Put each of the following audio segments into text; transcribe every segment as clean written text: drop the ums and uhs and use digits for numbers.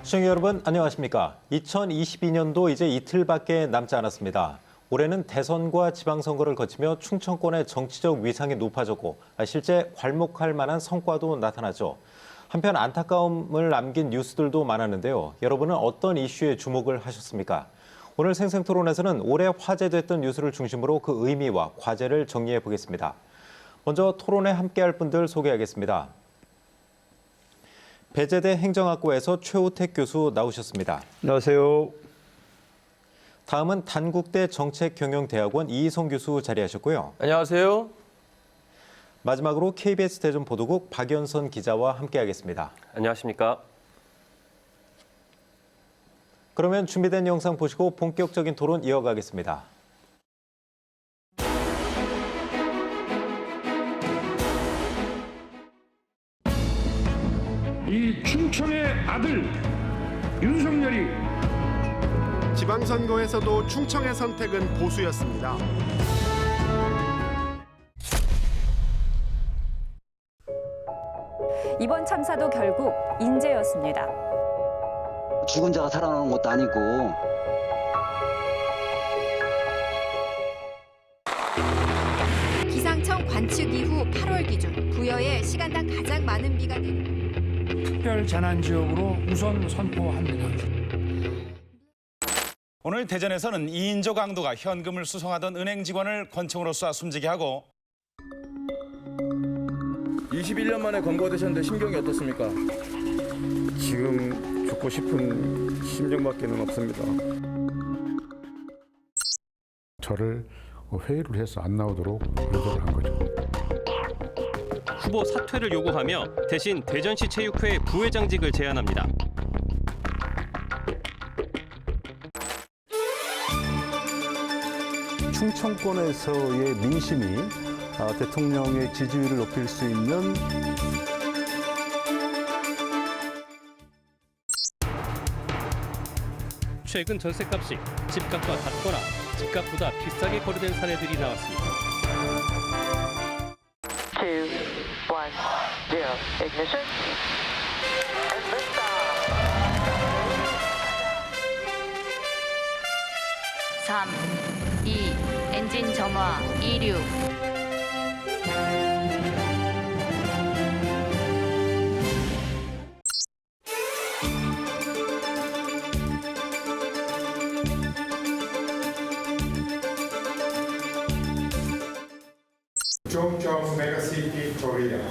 시청자 여러분 안녕하십니까. 2022년도 이제 이틀밖에 남지 않았습니다. 올해는 대선과 지방선거를 거치며 충청권의 정치적 위상이 높아졌고 실제 괄목할 만한 성과도 나타나죠. 한편 안타까움을 남긴 뉴스들도 많았는데요. 여러분은 어떤 이슈에 주목을 하셨습니까? 오늘 생생토론에서는 올해 화제됐던 뉴스를 중심으로 그 의미와 과제를 정리해 보겠습니다. 먼저 토론에 함께할 분들 소개하겠습니다. 배재대 행정학부에서 최우택 교수 나오셨습니다. 안녕하세요. 다음은 단국대 정책경영대학원 이희성 교수 자리하셨고요. 안녕하세요. 마지막으로 KBS 대전보도국 박연선 기자와 함께하겠습니다. 안녕하십니까. 그러면 준비된 영상 보시고 본격적인 토론 이어가겠습니다. 이 충청의 아들 윤석열이 지방선거에서도 충청의 선택은 보수였습니다. 이번 참사도 결국 인재였습니다. 죽은 자가 살아나는 것도 아니고. 기상청 관측 이후 8월 기준 부여에 시간당 가장 많은 비가 내린 특별재난지역으로 우선 선포합니다. 오늘 대전에서는 2인조 강도가 현금을 수송하던 은행 직원을 권총으로 쏴 숨지게 하고 21년 만에 검거되셨는데 심경이 어떻습니까? 지금 죽고 싶은 심정밖에는 없습니다. 저를 회의를 해서 안 나오도록 요구를 한 거죠. 후보 사퇴를 요구하며 대신 대전시 체육회 부회장직을 제안합니다. 충청권에서의 민심이 대통령의 지지율을 높일 수 있는 최근 전셋값이 집값과 같거나 집값보다 비싸게 거래된 사례들이 나왔습니다. 2, 1, 0, ignition. And liftoff. 3, 2, 엔진 점화, 이륙. George of Megacity Korea.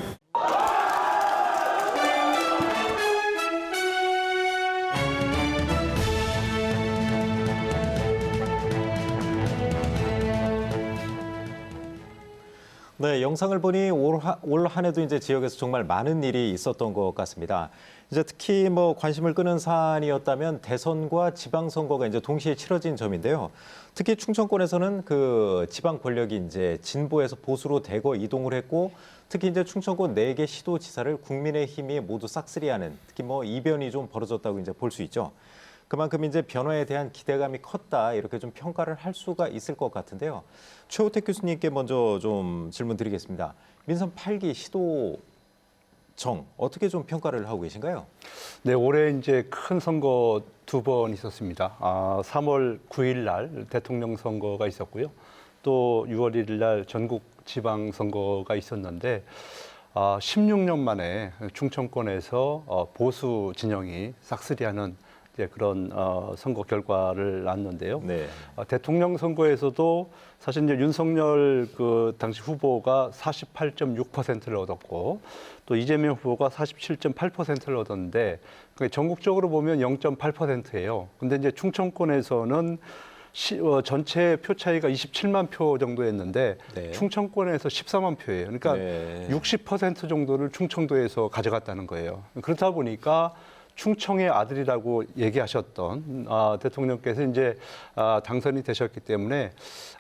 네, 영상을 보니 올 한 해도 이제 지역에서 정말 많은 일이 있었던 것 같습니다. 이제 특히 관심을 끄는 사안이었다면 대선과 지방선거가 이제 동시에 치러진 점인데요. 특히 충청권에서는 그 지방 권력이 이제 진보에서 보수로 대거 이동을 했고, 특히 이제 충청권 4개 시도지사를 국민의힘이 모두 싹쓸이하는 특히 이변이 좀 벌어졌다고 이제 볼 수 있죠. 그만큼 이제 변화에 대한 기대감이 컸다 이렇게 좀 평가를 할 수가 있을 것 같은데요. 최우택 교수님께 먼저 좀 질문 드리겠습니다. 민선 8기 시도정 어떻게 좀 평가를 하고 계신가요? 네, 올해 이제 큰 선거 2번 있었습니다. 3월 9일 날 대통령 선거가 있었고요. 또 6월 1일 날 전국 지방 선거가 있었는데 16년 만에 충청권에서 보수 진영이 싹쓸이하는 그런 선거 결과를 낳았는데요. 네. 대통령 선거에서도 사실 이제 윤석열 그 당시 후보가 48.6%를 얻었고 또 이재명 후보가 47.8%를 얻었는데 전국적으로 보면 0.8%예요. 근데 이제 충청권에서는 전체 표 차이가 27만 표 정도였는데 네. 충청권에서 14만 표예요. 그러니까 네. 60% 정도를 충청도에서 가져갔다는 거예요. 그렇다 보니까 충청의 아들이라고 얘기하셨던 대통령께서 이제 당선이 되셨기 때문에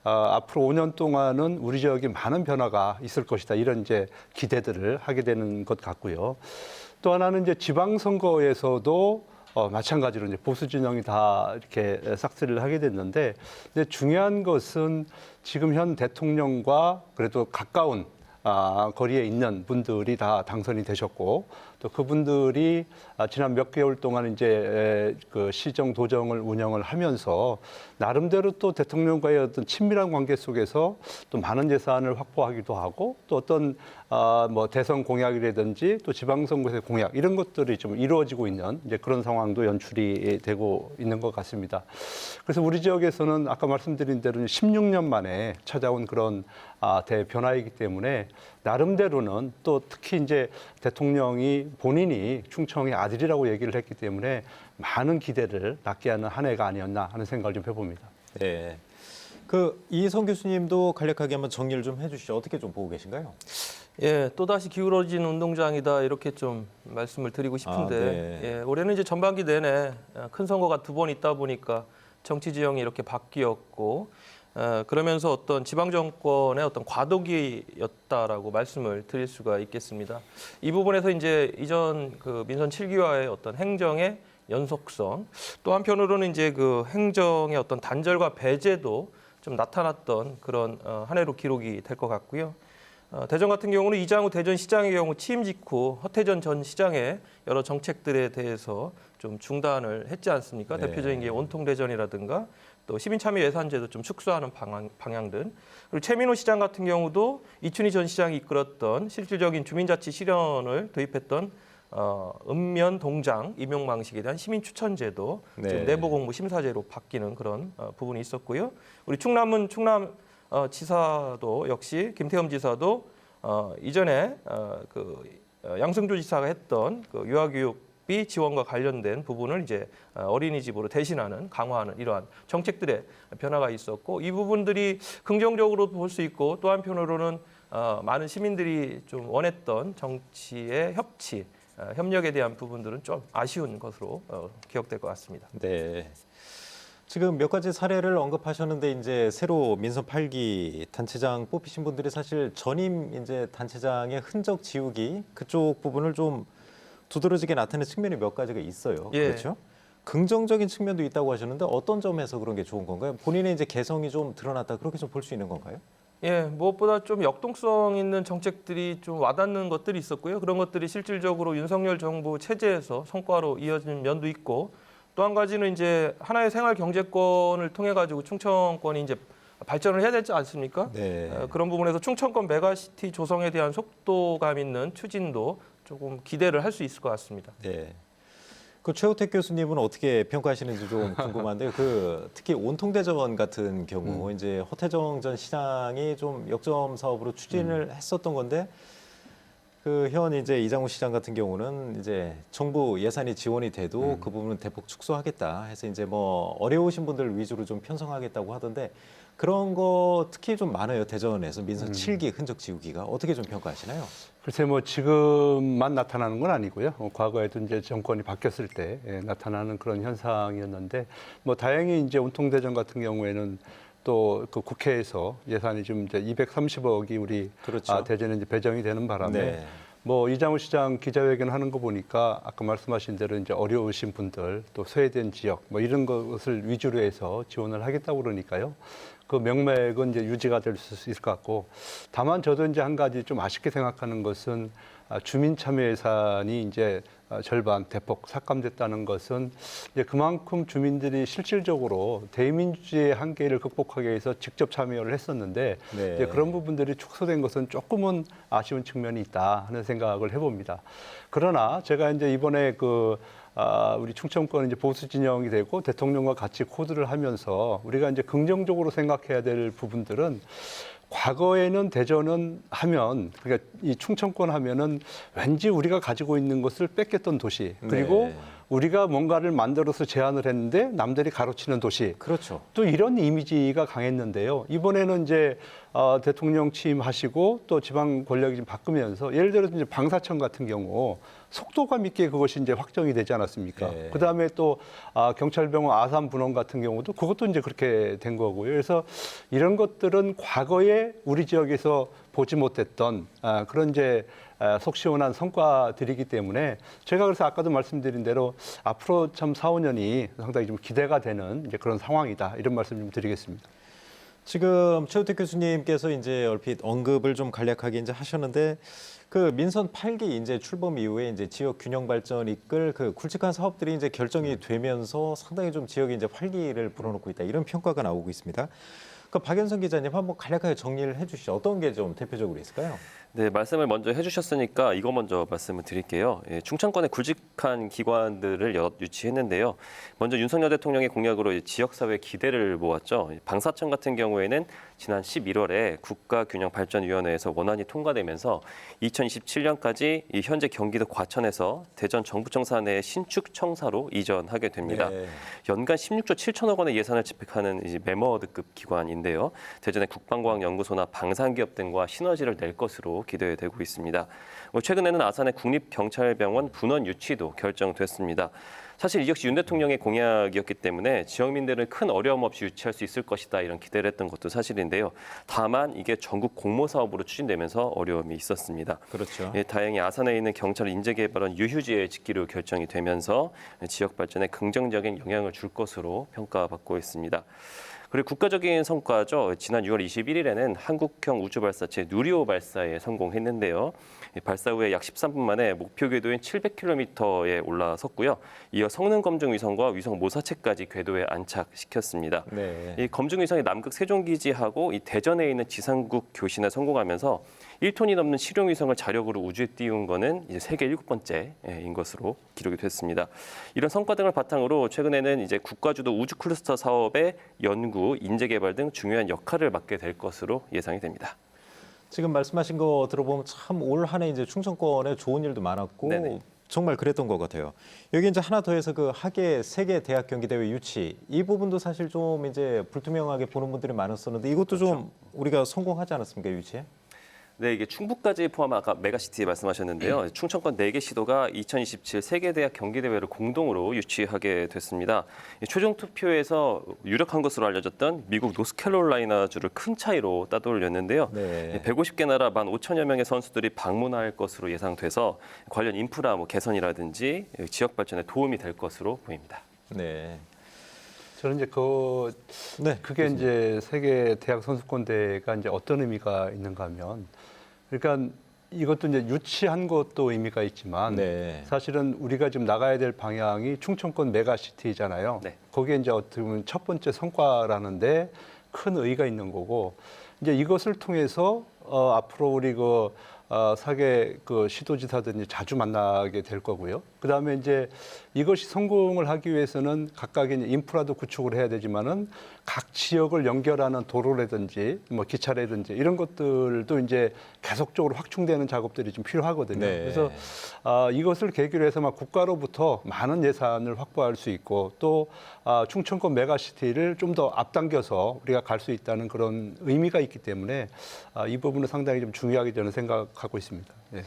앞으로 5년 동안은 우리 지역에 많은 변화가 있을 것이다. 이런 이제 기대들을 하게 되는 것 같고요. 또 하나는 이제 지방선거에서도 마찬가지로 이제 보수 진영이 다 이렇게 싹쓸이를 하게 됐는데, 근데 중요한 것은 지금 현 대통령과 그래도 가까운 거리에 있는 분들이 다 당선이 되셨고 또 그분들이 지난 몇 개월 동안 이제 그 시정 도정을 운영을 하면서 나름대로 또 대통령과의 어떤 친밀한 관계 속에서 또 많은 예산을 확보하기도 하고 또 어떤 뭐 대선 공약이라든지 또 지방선거에서의 공약 이런 것들이 좀 이루어지고 있는 이제 그런 상황도 연출이 되고 있는 것 같습니다. 그래서 우리 지역에서는 아까 말씀드린 대로 16년 만에 찾아온 그런 대변화이기 때문에 나름대로는 또 특히 이제 대통령이 본인이 충청의 아들이라고 얘기를 했기 때문에 많은 기대를 낳게 하는 한 해가 아니었나 하는 생각을 좀 해봅니다. 네. 그 이성 교수님도 간략하게 한번 정리를 좀 해주시죠. 어떻게 좀 보고 계신가요? 예, 또다시 기울어진 운동장이다 이렇게 좀 말씀을 드리고 싶은데 네. 예, 올해는 이제 전반기 내내 큰 선거가 2번 있다 보니까 정치 지형이 이렇게 바뀌었고 그러면서 어떤 지방 정권의 어떤 과도기였다라고 말씀을 드릴 수가 있겠습니다. 이 부분에서 이제 이전 그 민선 7기와의 어떤 행정의 연속성, 또 한편으로는 이제 그 행정의 어떤 단절과 배제도 좀 나타났던 그런 한 해로 기록이 될 것 같고요. 대전 같은 경우는 이장우 대전시장의 경우 취임 직후 허태전 전 시장의 여러 정책들에 대해서 좀 중단을 했지 않습니까? 네. 대표적인 게 온통대전이라든가 또 시민참여 예산제도 좀 축소하는 방향들. 그리고 최민호 시장 같은 경우도 이춘희 전 시장이 이끌었던 실질적인 주민자치 실현을 도입했던 읍면 동장 임용 방식에 대한 시민 추천제도 네. 좀 내부 공무 심사제로 바뀌는 그런 부분이 있었고요. 우리 충남 지사도 역시 김태흠 지사도 이전에 그 양승조 지사가 했던 그 유아교육비 지원과 관련된 부분을 이제 어린이집으로 대신하는 강화하는 이러한 정책들의 변화가 있었고 이 부분들이 긍정적으로 볼 수 있고 또 한편으로는 많은 시민들이 좀 원했던 정치의 협력에 대한 부분들은 좀 아쉬운 것으로 기억될 것 같습니다. 네. 지금 몇 가지 사례를 언급하셨는데 이제 새로 민선 8기 단체장 뽑히신 분들이 사실 전임 이제 단체장의 흔적 지우기 그쪽 부분을 좀 두드러지게 나타내는 측면이 몇 가지가 있어요. 예. 그렇죠? 긍정적인 측면도 있다고 하셨는데 어떤 점에서 그런 게 좋은 건가요? 본인의 이제 개성이 좀 드러났다 그렇게 좀 볼 수 있는 건가요? 예, 무엇보다 좀 역동성 있는 정책들이 좀 와닿는 것들이 있었고요. 그런 것들이 실질적으로 윤석열 정부 체제에서 성과로 이어진 면도 있고 또 한 가지는 이제 하나의 생활 경제권을 통해 가지고 충청권이 이제 발전을 해야 되지 않습니까? 네. 그런 부분에서 충청권 메가시티 조성에 대한 속도감 있는 추진도 조금 기대를 할 수 있을 것 같습니다. 네. 그 최우택 교수님은 어떻게 평가하시는지 좀 궁금한데요. 그 특히 온통대전 같은 경우 이제 허태정 전 시장이 좀 역점 사업으로 추진을 했었던 건데 그 현 이제 이장우 시장 같은 경우는 이제 정부 예산이 지원이 돼도 그 부분은 대폭 축소하겠다 해서 이제 뭐 어려우신 분들 위주로 좀 편성하겠다고 하던데 그런 거 특히 좀 많아요. 대전에서 민선 7기 흔적 지우기가 어떻게 좀 평가하시나요? 글쎄 뭐 지금만 나타나는 건 아니고요. 과거에도 이제 정권이 바뀌었을 때 나타나는 그런 현상이었는데 뭐 다행히 이제 온통대전 같은 경우에는 또 그 국회에서 예산이 좀 이제 230억이 우리 그렇죠. 대전에 이제 배정이 되는 바람에 네. 뭐 이장우 시장 기자회견 하는 거 보니까 아까 말씀하신 대로 이제 어려우신 분들 또 소외된 지역 뭐 이런 것을 위주로 해서 지원을 하겠다고 그러니까요. 그 명맥은 이제 유지가 될 수 있을 것 같고 다만 저도 이제 한 가지 좀 아쉽게 생각하는 것은 주민 참여 예산이 이제 절반 대폭 삭감됐다는 것은 이제 그만큼 주민들이 실질적으로 대의민주주의의 한계를 극복하기 위해서 직접 참여를 했었는데 네. 이제 그런 부분들이 축소된 것은 조금은 아쉬운 측면이 있다 하는 생각을 해봅니다. 그러나 제가 이제 이번에 우리 충청권 이제 보수 진영이 되고 대통령과 같이 코드를 하면서 우리가 이제 긍정적으로 생각해야 될 부분들은 과거에는 대전은 하면 그러니까 이 충청권 하면은 왠지 우리가 가지고 있는 것을 뺏겼던 도시 그리고 네. 우리가 뭔가를 만들어서 제안을 했는데 남들이 가로치는 도시 그렇죠. 또 이런 이미지가 강했는데요. 이번에는 이제 대통령 취임하시고 또 지방 권력이 좀 바꾸면서 예를 들어서 이제 방사청 같은 경우 속도감 있게 그것이 이제 확정이 되지 않았습니까? 네. 그 다음에 또 경찰병원 아산 분원 같은 경우도 그것도 이제 그렇게 된 거고요. 그래서 이런 것들은 과거에 우리 지역에서 보지 못했던 그런 이제 속 시원한 성과들이기 때문에 제가 그래서 아까도 말씀드린 대로 앞으로 참 4, 5년이 상당히 좀 기대가 되는 이제 그런 상황이다 이런 말씀 좀 드리겠습니다. 지금 최우택 교수님께서 이제 얼핏 언급을 좀 간략하게 이제 하셨는데 그 민선 8기 이제 출범 이후에 이제 지역 균형 발전 이끌 그 굵직한 사업들이 이제 결정이 되면서 상당히 좀 지역에 이제 활기를 불어넣고 있다 이런 평가가 나오고 있습니다. 그 박연선 기자님 한번 간략하게 정리를 해주시죠. 어떤 게 좀 대표적으로 있을까요? 네, 말씀을 먼저 해주셨으니까 이거 먼저 말씀을 드릴게요. 충청권의 굵직한 기관들을 유치했는데요. 먼저 윤석열 대통령의 공약으로 지역사회 기대를 모았죠. 방사청 같은 경우에는 지난 11월에 국가균형발전위원회에서 원안이 통과되면서 2027년까지 현재 경기도 과천에서 대전 정부청 산의 신축청사로 이전하게 됩니다. 네. 연간 16조 7천억 원의 예산을 집행하는 메머드급 기관인데요. 대전의 국방과학연구소나 방산기업 등과 시너지를 낼 것으로 기대되고 있습니다. 최근에는 아산의 국립경찰병원 분원 유치도 결정됐습니다. 사실 이 역시 윤 대통령의 공약이었기 때문에 지역민들은 큰 어려움 없이 유치할 수 있을 것이다 이런 기대를 했던 것도 사실인데요. 다만 이게 전국 공모 사업으로 추진되면서 어려움이 있었습니다. 그렇죠. 다행히 아산에 있는 경찰 인재개발원 유휴지에 짓기로 결정이 되면서 지역 발전에 긍정적인 영향을 줄 것으로 평가받고 있습니다. 그리고 국가적인 성과죠. 지난 6월 21일에는 한국형 우주발사체 누리호 발사에 성공했는데요. 발사 후에 약 13분 만에 목표 궤도인 700km에 올라섰고요. 이어 성능 검증 위성과 위성 모사체까지 궤도에 안착시켰습니다. 네. 이 검증 위성이 남극 세종기지하고 이 대전에 있는 지상국 교신에 성공하면서 1톤이 넘는 실용 위성을 자력으로 우주에 띄운 거는 이제 세계 7번째인 것으로 기록이 됐습니다. 이런 성과 등을 바탕으로 최근에는 이제 국가주도 우주 클러스터 사업의 연구, 인재 개발 등 중요한 역할을 맡게 될 것으로 예상이 됩니다. 지금 말씀하신 거 들어보면 참 올 한 해 이제 충청권에 좋은 일도 많았고 네네. 정말 그랬던 것 같아요. 여기 이제 하나 더해서 그 하계 세계 대학 경기 대회 유치 이 부분도 사실 좀 이제 불투명하게 보는 분들이 많았었는데 이것도 좀 우리가 성공하지 않았습니까 유치에? 네, 이게 충북까지 포함한 아까 메가시티 말씀하셨는데요. 충청권 4개 시도가 2027 세계대학 경기대회를 공동으로 유치하게 됐습니다. 최종 투표에서 유력한 것으로 알려졌던 미국 노스캐롤라이나주를 큰 차이로 따돌렸는데요. 네. 150개 나라 15,000여 명의 선수들이 방문할 것으로 예상돼서 관련 인프라 개선이라든지 지역 발전에 도움이 될 것으로 보입니다. 네. 저는 이제 네, 그게 이제 세계 대학 선수권 대회가 이제 어떤 의미가 있는가 하면, 그러니까 이것도 이제 유치한 것도 의미가 있지만 네. 사실은 우리가 지금 나가야 될 방향이 충청권 메가시티잖아요. 네. 거기에 이제 어떻게 보면 첫 번째 성과라는데 큰 의의가 있는 거고, 이제 이것을 통해서 앞으로 우리 사계 시도지사들이 자주 만나게 될 거고요. 그다음에 이제 이것이 성공을 하기 위해서는 각각의 인프라도 구축을 해야 되지만은 각 지역을 연결하는 도로라든지 기차라든지 이런 것들도 이제 계속적으로 확충되는 작업들이 좀 필요하거든요. 네. 그래서 이것을 계기로 해서 국가로부터 많은 예산을 확보할 수 있고 또 충청권 메가시티를 좀 더 앞당겨서 우리가 갈 수 있다는 그런 의미가 있기 때문에 이 부분은 상당히 좀 중요하게 저는 생각하고 있습니다. 네.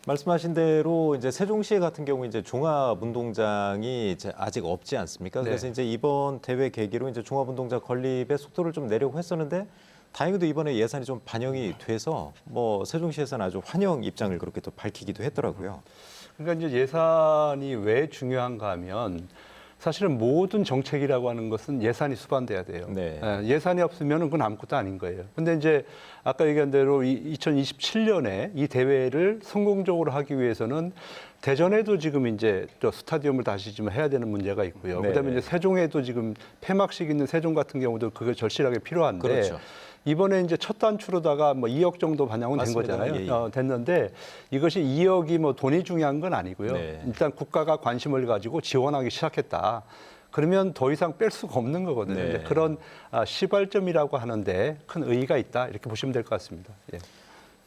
말씀하신 대로 이제 세종시 같은 경우 이제 종합운동장이 이제 아직 없지 않습니까? 네. 그래서 이제 이번 대회 계기로 이제 종합운동장 건립의 속도를 좀 내려고 했었는데 다행히도 이번에 예산이 좀 반영이 돼서 세종시에서는 아주 환영 입장을 그렇게 또 밝히기도 했더라고요. 그러니까 이제 예산이 왜 중요한가 하면 사실은 모든 정책이라고 하는 것은 예산이 수반돼야 돼요. 네. 예산이 없으면 그건 아무것도 아닌 거예요. 근데 이제 아까 얘기한 대로 2027년에 이 대회를 성공적으로 하기 위해서는 대전에도 지금 이제 또 스타디움을 다시 좀 해야 되는 문제가 있고요. 네. 그다음에 이제 세종에도 지금 폐막식 있는 세종 같은 경우도 그게 절실하게 필요한데 그렇죠. 이번에 이제 첫 단추로다가 2억 정도 반영은 맞습니다. 된 거잖아요. 예, 예. 됐는데 이것이 2억이 돈이 중요한 건 아니고요. 네. 일단 국가가 관심을 가지고 지원하기 시작했다. 그러면 더 이상 뺄 수가 없는 거거든요. 네. 이제 그런 시발점이라고 하는데 큰 의의가 있다. 이렇게 보시면 될 것 같습니다. 예.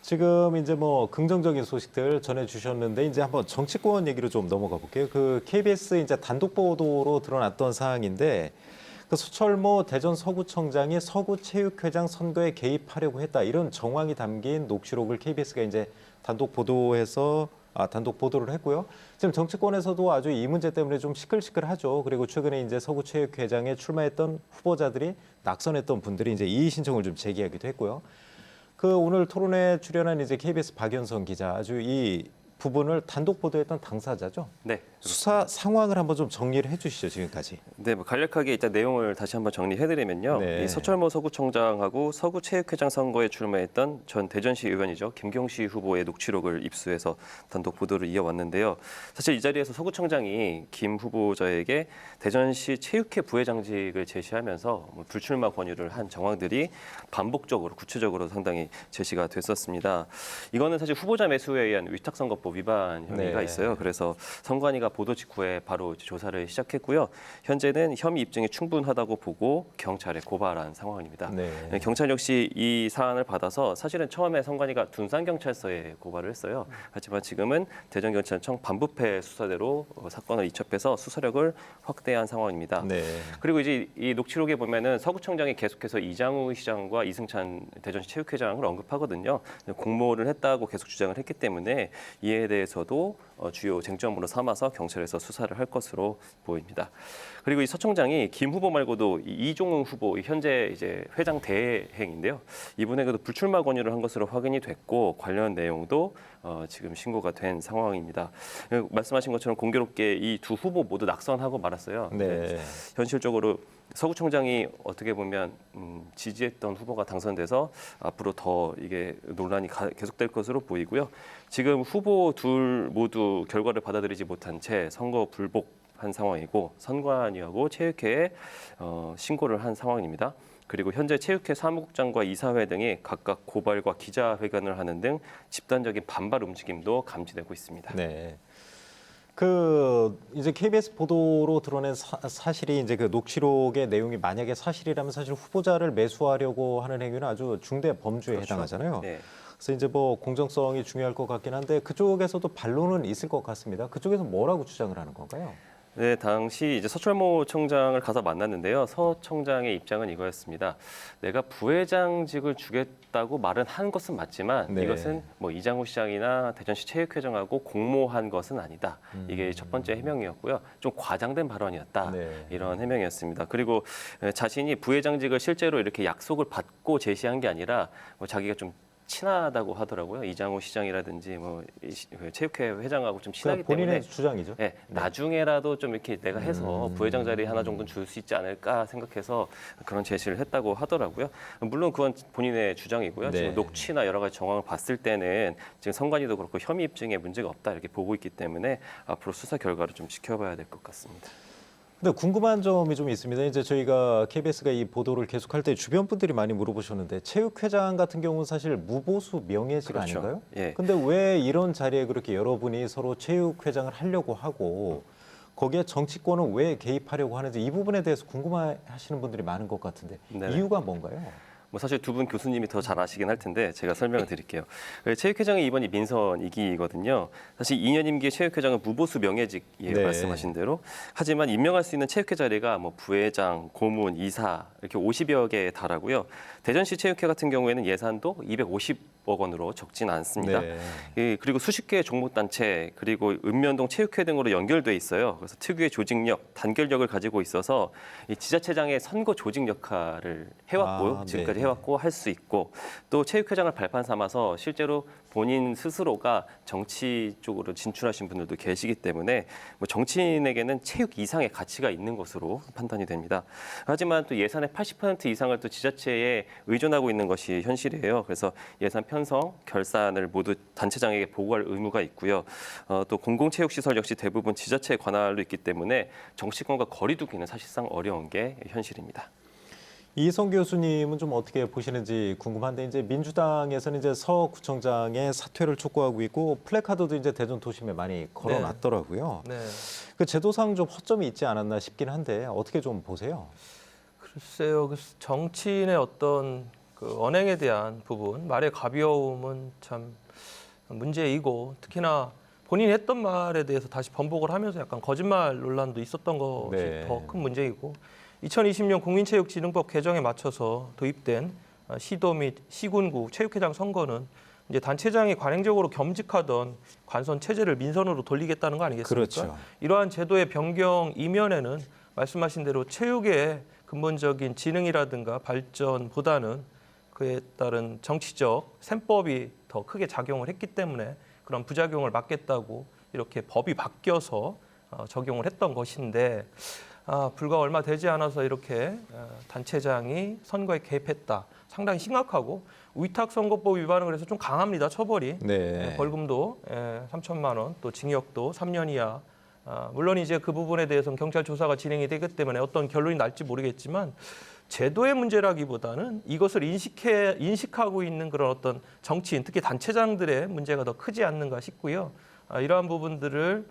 지금 이제 긍정적인 소식들 전해주셨는데 이제 한번 정치권 얘기로 좀 넘어가 볼게요. 그 KBS 이제 단독 보도로 드러났던 사항인데 그 소철모 대전 서구청장이 서구체육회장 선거에 개입하려고 했다 이런 정황이 담긴 녹취록을 KBS가 이제 단독 보도를 했고요. 지금 정치권에서도 아주 이 문제 때문에 좀 시끌시끌하죠. 그리고 최근에 이제 서구체육회장에 출마했던 후보자들이 낙선했던 분들이 이제 이의 신청을 좀 제기하기도 했고요. 그 오늘 토론회 출연한 이제 KBS 박연선 기자 아주 이 부분을 단독 보도했던 당사자죠. 네, 수사 상황을 한번 좀 정리를 해주시죠, 지금까지. 네, 뭐 간략하게 일단 내용을 다시 한번 정리해드리면요. 네. 이 서철모 서구청장하고 서구체육회장 선거에 출마했던 전 대전시 의원이죠. 김경시 후보의 녹취록을 입수해서 단독 보도를 이어왔는데요. 사실 이 자리에서 서구청장이 김 후보자에게 대전시 체육회 부회장직을 제시하면서 뭐 불출마 권유를 한 정황들이 반복적으로 구체적으로 상당히 제시가 됐었습니다. 이거는 사실 후보자 매수에 의한 위탁선거법 위반 혐의가 네. 있어요. 그래서 선관위가 보도 직후에 바로 조사를 시작했고요. 현재는 혐의 입증이 충분하다고 보고 경찰에 고발한 상황입니다. 네. 경찰 역시 이 사안을 받아서 사실은 처음에 선관위가 둔산경찰서에 고발을 했어요. 하지만 지금은 대전경찰청 반부패 수사대로 사건을 이첩해서 수사력을 확대한 상황입니다. 네. 그리고 이제 이 녹취록에 보면은 서구청장이 계속해서 이장우 시장과 이승찬 대전시 체육회장을 언급하거든요. 공모를 했다고 계속 주장을 했기 때문에 이에 대해서도 주요 쟁점으로 삼아서 경찰에서 수사를 할 것으로 보입니다. 그리고 이 서 청장이 김 후보 말고도 이종웅 후보 현재 이제 회장 대행인데요. 이분에게도 불출마 권유를 한 것으로 확인이 됐고 관련 내용도 지금 신고가 된 상황입니다. 말씀하신 것처럼 공교롭게 이 두 후보 모두 낙선하고 말았어요. 네. 현실적으로 서구청장이 어떻게 보면 지지했던 후보가 당선돼서 앞으로 더 이게 논란이 계속될 것으로 보이고요. 지금 후보 둘 모두 결과를 받아들이지 못한 채 선거 불복한 상황이고 선관위하고 체육회에 신고를 한 상황입니다. 그리고 현재 체육회 사무국장과 이사회 등이 각각 고발과 기자회견을 하는 등 집단적인 반발 움직임도 감지되고 있습니다. 네. 이제 KBS 보도로 드러낸 사실이 이제 그 녹취록의 내용이 만약에 사실이라면 사실 후보자를 매수하려고 하는 행위는 아주 중대 범죄에 그렇죠. 해당하잖아요. 네. 그래서 이제 뭐 공정성이 중요할 것 같긴 한데 그쪽에서도 반론은 있을 것 같습니다. 그쪽에서 뭐라고 주장을 하는 건가요? 네, 당시 이제 서철모 청장을 가서 만났는데요. 서 청장의 입장은 이거였습니다. 내가 부회장직을 주겠다고 말은 한 것은 맞지만 네. 이것은 뭐 이장우 시장이나 대전시 체육회장하고 공모한 것은 아니다. 이게 첫 번째 해명이었고요. 좀 과장된 발언이었다. 네. 이런 해명이었습니다. 그리고 자신이 부회장직을 실제로 이렇게 약속을 받고 제시한 게 아니라 뭐 자기가 좀 친하다고 하더라고요. 이장우 시장이라든지 뭐 체육회 회장하고 좀 친하기 본인의 때문에 주장이죠. 네, 나중에라도 좀 이렇게 내가 해서 부회장 자리 하나 정도는 줄 수 있지 않을까 생각해서 그런 제시를 했다고 하더라고요. 물론 그건 본인의 주장이고요. 네. 지금 녹취나 여러 가지 정황을 봤을 때는 지금 선관위도 그렇고 혐의 입증에 문제가 없다 이렇게 보고 있기 때문에 앞으로 수사 결과를 좀 지켜봐야 될 것 같습니다. 근데 궁금한 점이 좀 있습니다. 이제 저희가 KBS가 이 보도를 계속할 때 주변 분들이 많이 물어보셨는데 체육회장 같은 경우는 사실 무보수 명예직 그렇죠. 아닌가요? 예. 근데 왜 이런 자리에 그렇게 여러분이 서로 체육회장을 하려고 하고 거기에 정치권은 왜 개입하려고 하는지 이 부분에 대해서 궁금해하시는 분들이 많은 것 같은데 네네. 이유가 뭔가요? 뭐 사실 두 분 교수님이 더 잘 아시긴 할 텐데 제가 설명을 드릴게요. 체육회장의 이번이 민선 2기거든요. 사실 2년 임기의 체육회장은 무보수 명예직이에요. 네. 말씀하신 대로. 하지만 임명할 수 있는 체육회 자리가 뭐 부회장, 고문, 이사 이렇게 50여 개에 달하고요. 대전시 체육회 같은 경우에는 예산도 250억 원으로 적진 않습니다. 네. 그리고 수십 개의 종목단체 그리고 읍면동 체육회 등으로 연결돼 있어요. 그래서 특유의 조직력, 단결력을 가지고 있어서 이 지자체장의 선거 조직 역할을 해왔고요. 지금까지 네. 해왔고 할 수 있고 또 체육회장을 발판 삼아서 실제로 본인 스스로가 정치 쪽으로 진출하신 분들도 계시기 때문에 뭐 정치인에게는 체육 이상의 가치가 있는 것으로 판단이 됩니다. 하지만 또 예산의 80% 이상을 또 지자체에 의존하고 있는 것이 현실이에요. 그래서 예산 편성, 결산을 모두 단체장에게 보고할 의무가 있고요. 또 공공체육시설 역시 대부분 지자체의 관할로 있기 때문에 정치권과 거리 두기는 사실상 어려운 게 현실입니다. 이성 교수님은 좀 어떻게 보시는지 궁금한데 이제 민주당에서는 이제 서 구청장의 사퇴를 촉구하고 있고 플래카드도 이제 대전 도심에 많이 걸어놨더라고요. 네. 그 제도상 좀 허점이 있지 않았나 싶긴 한데 어떻게 좀 보세요? 글쎄요, 정치인의 어떤 그 언행에 대한 부분, 말의 가벼움은 참 문제이고 특히나 본인이 했던 말에 대해서 다시 번복을 하면서 약간 거짓말 논란도 있었던 것이 네. 더 큰 문제이고 2020년 국민체육진흥법 개정에 맞춰서 도입된 시도 및 시군구 체육회장 선거는 이제 단체장이 관행적으로 겸직하던 관선 체제를 민선으로 돌리겠다는 거 아니겠습니까? 그렇죠. 이러한 제도의 변경 이면에는 말씀하신 대로 체육의 근본적인 지능이라든가 발전보다는 그에 따른 정치적 셈법이 더 크게 작용을 했기 때문에 그런 부작용을 막겠다고 이렇게 법이 바뀌어서 적용을 했던 것인데 불과 얼마 되지 않아서 이렇게 단체장이 선거에 개입했다. 상당히 심각하고 위탁선거법 위반을 해서 좀 강합니다. 처벌이. 네. 벌금도 3천만 원, 또 징역도 3년 이하. 물론 이제 그 부분에 대해서는 경찰 조사가 진행이 되기 때문에 어떤 결론이 날지 모르겠지만 제도의 문제라기보다는 이것을 인식하고 있는 그런 어떤 정치인, 특히 단체장들의 문제가 더 크지 않는가 싶고요. 이러한 부분들을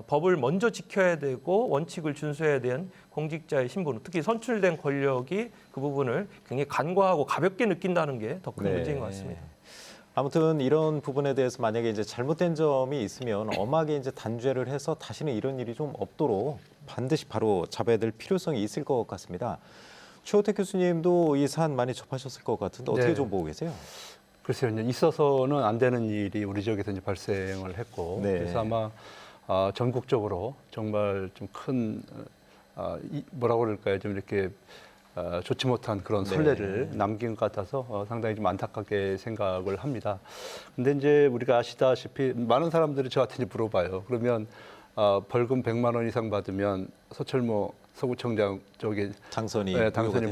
법을 먼저 지켜야 되고 원칙을 준수해야 되는 공직자의 신분, 특히 선출된 권력이 그 부분을 굉장히 간과하고 가볍게 느낀다는 게 더 큰 문제인 것 같습니다. 아무튼 이런 부분에 대해서 만약에 이제 잘못된 점이 있으면 엄하게 이제 단죄를 해서 다시는 이런 일이 좀 없도록 반드시 바로 잡아야 될 필요성이 있을 것 같습니다. 최호택 교수님도 이 사안 많이 접하셨을 것 같은데 어떻게 네. 좀 보고 계세요? 글쎄요, 이제 있어서는 안 되는 일이 우리 지역에서 이제 발생을 했고, 네. 그래서 아마 전국적으로 정말 좀 큰 뭐라고 그럴까요, 좀 이렇게 좋지 못한 그런 선례를 남긴 것 같아서 상당히 좀 안타깝게 생각을 합니다. 근데 이제 우리가 아시다시피 많은 사람들이 저한테 물어봐요. 그러면 벌금 100만 원 이상 받으면 서철모 서구청장 쪽에 당선이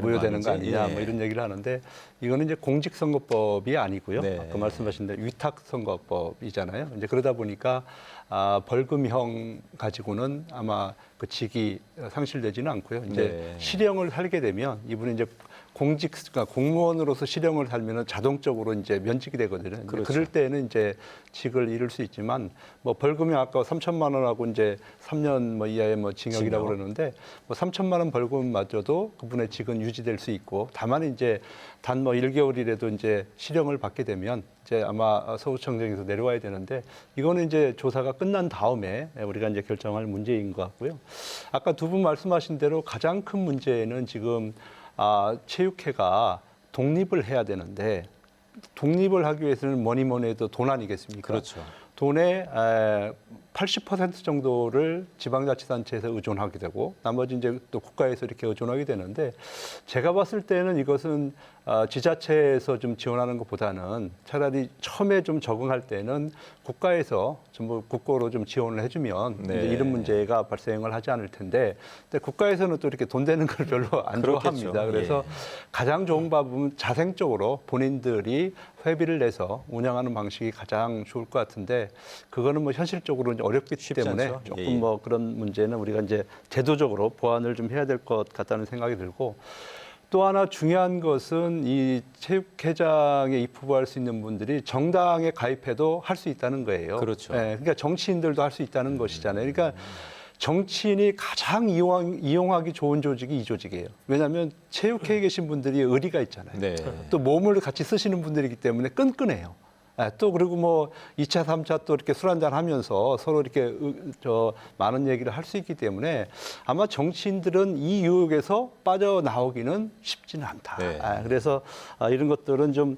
무효되는 거 아니냐, 예. 뭐 이런 얘기를 하는데 이거는 이제 공직선거법이 아니고요. 네. 아까 말씀하신 대로 위탁선거법이잖아요. 이제 그러다 보니까 벌금형 가지고는 아마 그 직이 상실되지는 않고요. 이제 네. 실형을 살게 되면 이분이 이제 그러니까 공무원으로서 실형을 살면은 자동적으로 이제 면직이 되거든요. 그렇죠. 그럴 때는 이제 직을 잃을 수 있지만 뭐 벌금이 아까 3천만 원하고 이제 3년 뭐 이하의 뭐 징역이라고 그러는데 뭐 3천만 원 벌금마저도 그분의 직은 유지될 수 있고 다만 이제 단 뭐 1개월이라도 이제 실형을 받게 되면 이제 아마 서구청장에서 내려와야 되는데 이거는 이제 조사가 끝난 다음에 우리가 이제 결정할 문제인 것 같고요. 아까 두 분 말씀하신 대로 가장 큰 문제는 지금 체육회가 독립을 해야 되는데 독립을 하기 위해서는 뭐니 해도 돈 아니겠습니까? 그렇죠. 돈의 80% 정도를 지방자치단체에서 의존하게 되고 나머지 이제 또 국가에서 이렇게 의존하게 되는데 제가 봤을 때는 이것은 지자체에서 좀 지원하는 것보다는 차라리 처음에 좀 적응할 때는 국가에서 전부 국고로 좀 지원을 해주면 네. 이제 이런 문제가 발생을 하지 않을 텐데 근데 국가에서는 또 이렇게 돈 되는 걸 별로 안 그렇겠죠. 좋아합니다. 그래서 예. 가장 좋은 방법은 자생적으로 본인들이 회비를 내서 운영하는 방식이 가장 좋을 것 같은데 그거는 뭐 현실적으로 이제 어렵기 쉽지 때문에 않죠. 조금 예. 뭐 그런 문제는 우리가 이제 제도적으로 보완을 좀 해야 될 것 같다는 생각이 들고 또 하나 중요한 것은 이 체육회장에 입후보할 수 있는 분들이 정당에 가입해도 할 수 있다는 거예요. 그렇죠. 예, 그러니까 정치인들도 할 수 있다는 것이잖아요. 그러니까 정치인이 가장 이용하기 좋은 조직이 이 조직이에요. 왜냐하면 체육회에 계신 분들이 의리가 있잖아요. 네. 또 몸을 같이 쓰시는 분들이기 때문에 끈끈해요. 또 그리고 뭐 2차, 3차 또 이렇게 술 한잔 하면서 서로 이렇게 많은 얘기를 할 수 있기 때문에 아마 정치인들은 이 유혹에서 빠져나오기는 쉽지는 않다. 네. 그래서 이런 것들은 좀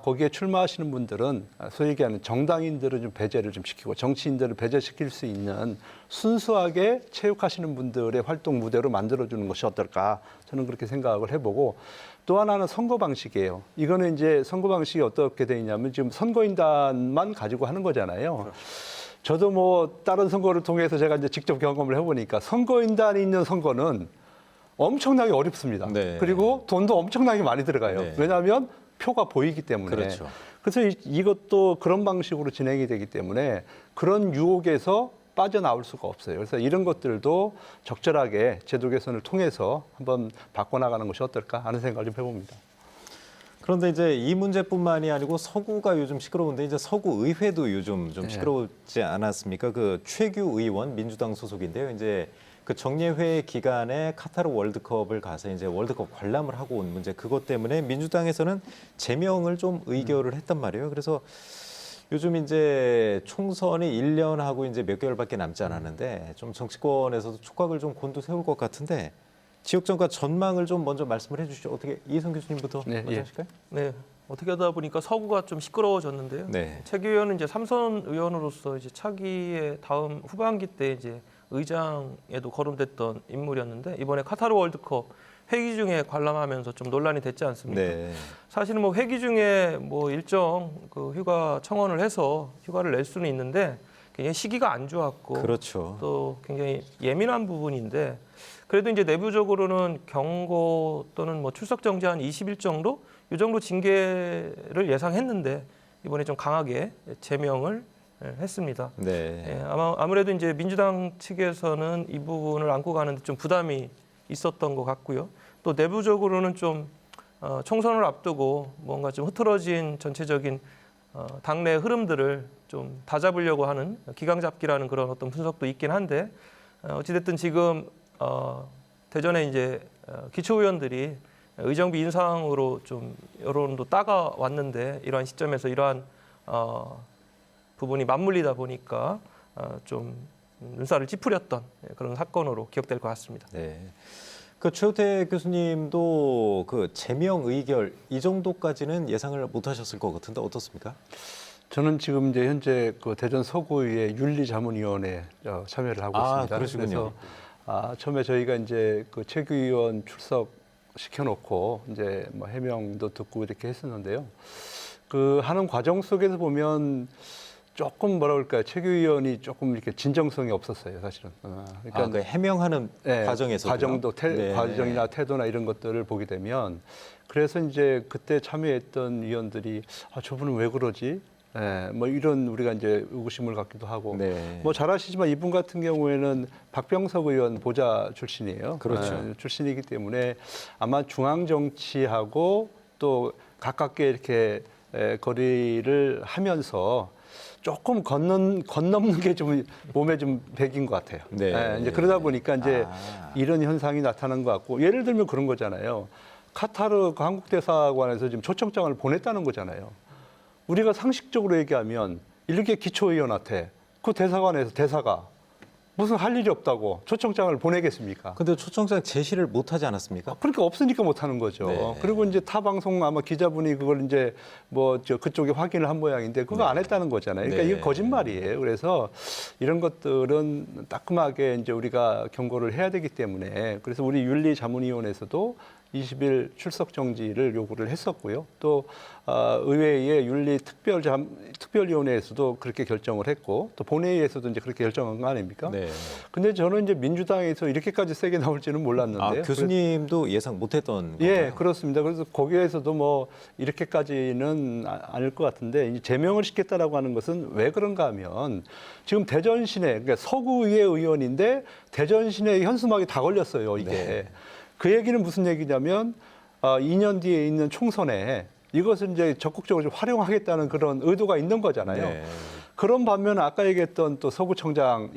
거기에 출마하시는 분들은 소위 얘기하는 정당인들은 좀 배제를 좀 시키고 정치인들을 배제시킬 수 있는 순수하게 체육하시는 분들의 활동 무대로 만들어주는 것이 어떨까 저는 그렇게 생각을 해보고 또 하나는 선거 방식이에요. 이거는 이제 선거 방식이 어떻게 돼 있냐면 지금 선거인단만 가지고 하는 거잖아요. 저도 뭐 다른 선거를 통해서 제가 이제 직접 경험을 해보니까 선거인단이 있는 선거는 엄청나게 어렵습니다. 네. 그리고 돈도 엄청나게 많이 들어가요. 네. 왜냐하면 표가 보이기 때문에. 그렇죠. 그래서 이것도 그런 방식으로 진행이 되기 때문에 그런 유혹에서 빠져나올 수가 없어요. 그래서 이런 것들도 적절하게 제도 개선을 통해서 한번 바꿔나가는 것이 어떨까 하는 생각을 좀 해봅니다. 그런데 이제 이 문제뿐만이 아니고 서구가 요즘 시끄러운데 이제 서구 의회도 요즘 좀 시끄러우지 않았습니까? 그 최규 의원 민주당 소속인데요. 이제 그 정례회 기간에 카타르 월드컵을 가서 이제 월드컵 관람을 하고 온 문제 그것 때문에 민주당에서는 제명을 좀 의결을 했단 말이에요. 그래서 요즘 이제 총선이 1년하고 이제 몇 개월밖에 남지 않았는데 좀 정치권에서도 촉각을 좀 곤두세울 것 같은데 지역 정가 전망을 좀 먼저 말씀을 해주시죠. 어떻게 이희성 교수님부터 먼저 하실까요? 네, 어떻게 하다 보니까 서구가 좀 시끄러워졌는데요. 네. 최 의원은 이제 삼선 의원으로서 이제 차기의 다음 후반기 때 이제 의장에도 거론됐던 인물이었는데 이번에 카타르 월드컵 회기 중에 관람하면서 좀 논란이 됐지 않습니까? 네. 사실은 뭐 회기 중에 뭐 일정 그 휴가 청원을 해서 휴가를 낼 수는 있는데 굉장히 시기가 안 좋았고 그렇죠. 또 굉장히 예민한 부분인데 그래도 이제 내부적으로는 경고 또는 뭐 출석 정지 한 20일 정도 이 정도 징계를 예상했는데 이번에 좀 강하게 제명을 했습니다. 네. 예, 아무래도 이제 민주당 측에서는 이 부분을 안고 가는데 좀 부담이 있었던 것 같고요. 또 내부적으로는 좀 총선을 앞두고 뭔가 좀 흐트러진 전체적인 당내 흐름들을 좀 다잡으려고 하는 기강잡기라는 그런 어떤 분석도 있긴 한데 어찌됐든 지금 대전에 이제 기초의원들이 의정부 인상으로 좀 여론도 따가왔는데 이러한 시점에서 이러한 부분이 맞물리다 보니까 좀 눈살을 찌푸렸던 그런 사건으로 기억될 것 같습니다. 네. 그 최우태 교수님도 그 제명 의결 이 정도까지는 예상을 못하셨을 것 같은데 어떻습니까? 저는 지금 이제 현재 그 대전 서구의 윤리자문위원회 참여를 하고 있습니다. 그러시군요. 그래서 처음에 저희가 이제 그 최규 의원 출석 시켜놓고 이제 뭐 해명도 듣고 이렇게 했었는데요. 그 하는 과정 속에서 보면 조금 뭐라 그럴까요? 최규 의원이 조금 이렇게 진정성이 없었어요, 사실은. 그러니까 그 해명하는 과정에서 과정도 과정이나 태도나 이런 것들을 보게 되면 그래서 이제 그때 참여했던 위원들이 저분은 왜 그러지? 뭐 이런 우리가 이제 의구심을 갖기도 하고 뭐 잘 아시지만 이분 같은 경우에는 박병석 의원 보좌 출신이에요. 그렇죠. 출신이기 때문에 아마 중앙 정치하고 또 가깝게 이렇게 거리를 하면서 조금 건넘는 게 좀 몸에 좀 배긴 것 같아요. 이제 그러다 보니까 이제 이런 현상이 나타난 것 같고 예를 들면 그런 거잖아요. 카타르 그 한국 대사관에서 지금 초청장을 보냈다는 거잖아요. 우리가 상식적으로 얘기하면 이렇게 기초의원한테 그 대사관에서 대사가 무슨 할 일이 없다고 초청장을 보내겠습니까? 근데 초청장 제시를 못 하지 않았습니까? 그러니까 없으니까 못 하는 거죠. 그리고 이제 타 방송 아마 기자분이 그걸 이제 뭐 그쪽에 확인을 한 모양인데 그거 안 했다는 거잖아요. 그러니까 이게 거짓말이에요. 그래서 이런 것들은 따끔하게 이제 우리가 경고를 해야 되기 때문에 그래서 우리 윤리자문위원회에서도 20일 출석 정지를 요구를 했었고요. 또 의회의 윤리특별위원회에서도 그렇게 결정을 했고 또 본회의에서도 이제 그렇게 결정한 거 아닙니까? 근데 저는 이제 민주당에서 이렇게까지 세게 나올지는 몰랐는데 교수님도 예상 못했던 예, 건가요? 그렇습니다. 그래서 거기에서도 뭐 이렇게까지는 아닐 것 같은데 이제 제명을 시켰다라고 하는 것은 왜 그런가 하면 지금 대전 시내 그러니까 서구의 의원인데 대전 시내 현수막이 다 걸렸어요. 이게. 그 얘기는 무슨 얘기냐면 2년 뒤에 있는 총선에 이것을 이제 적극적으로 좀 활용하겠다는 그런 의도가 있는 거잖아요. 그런 반면에 아까 얘기했던 또 서구청장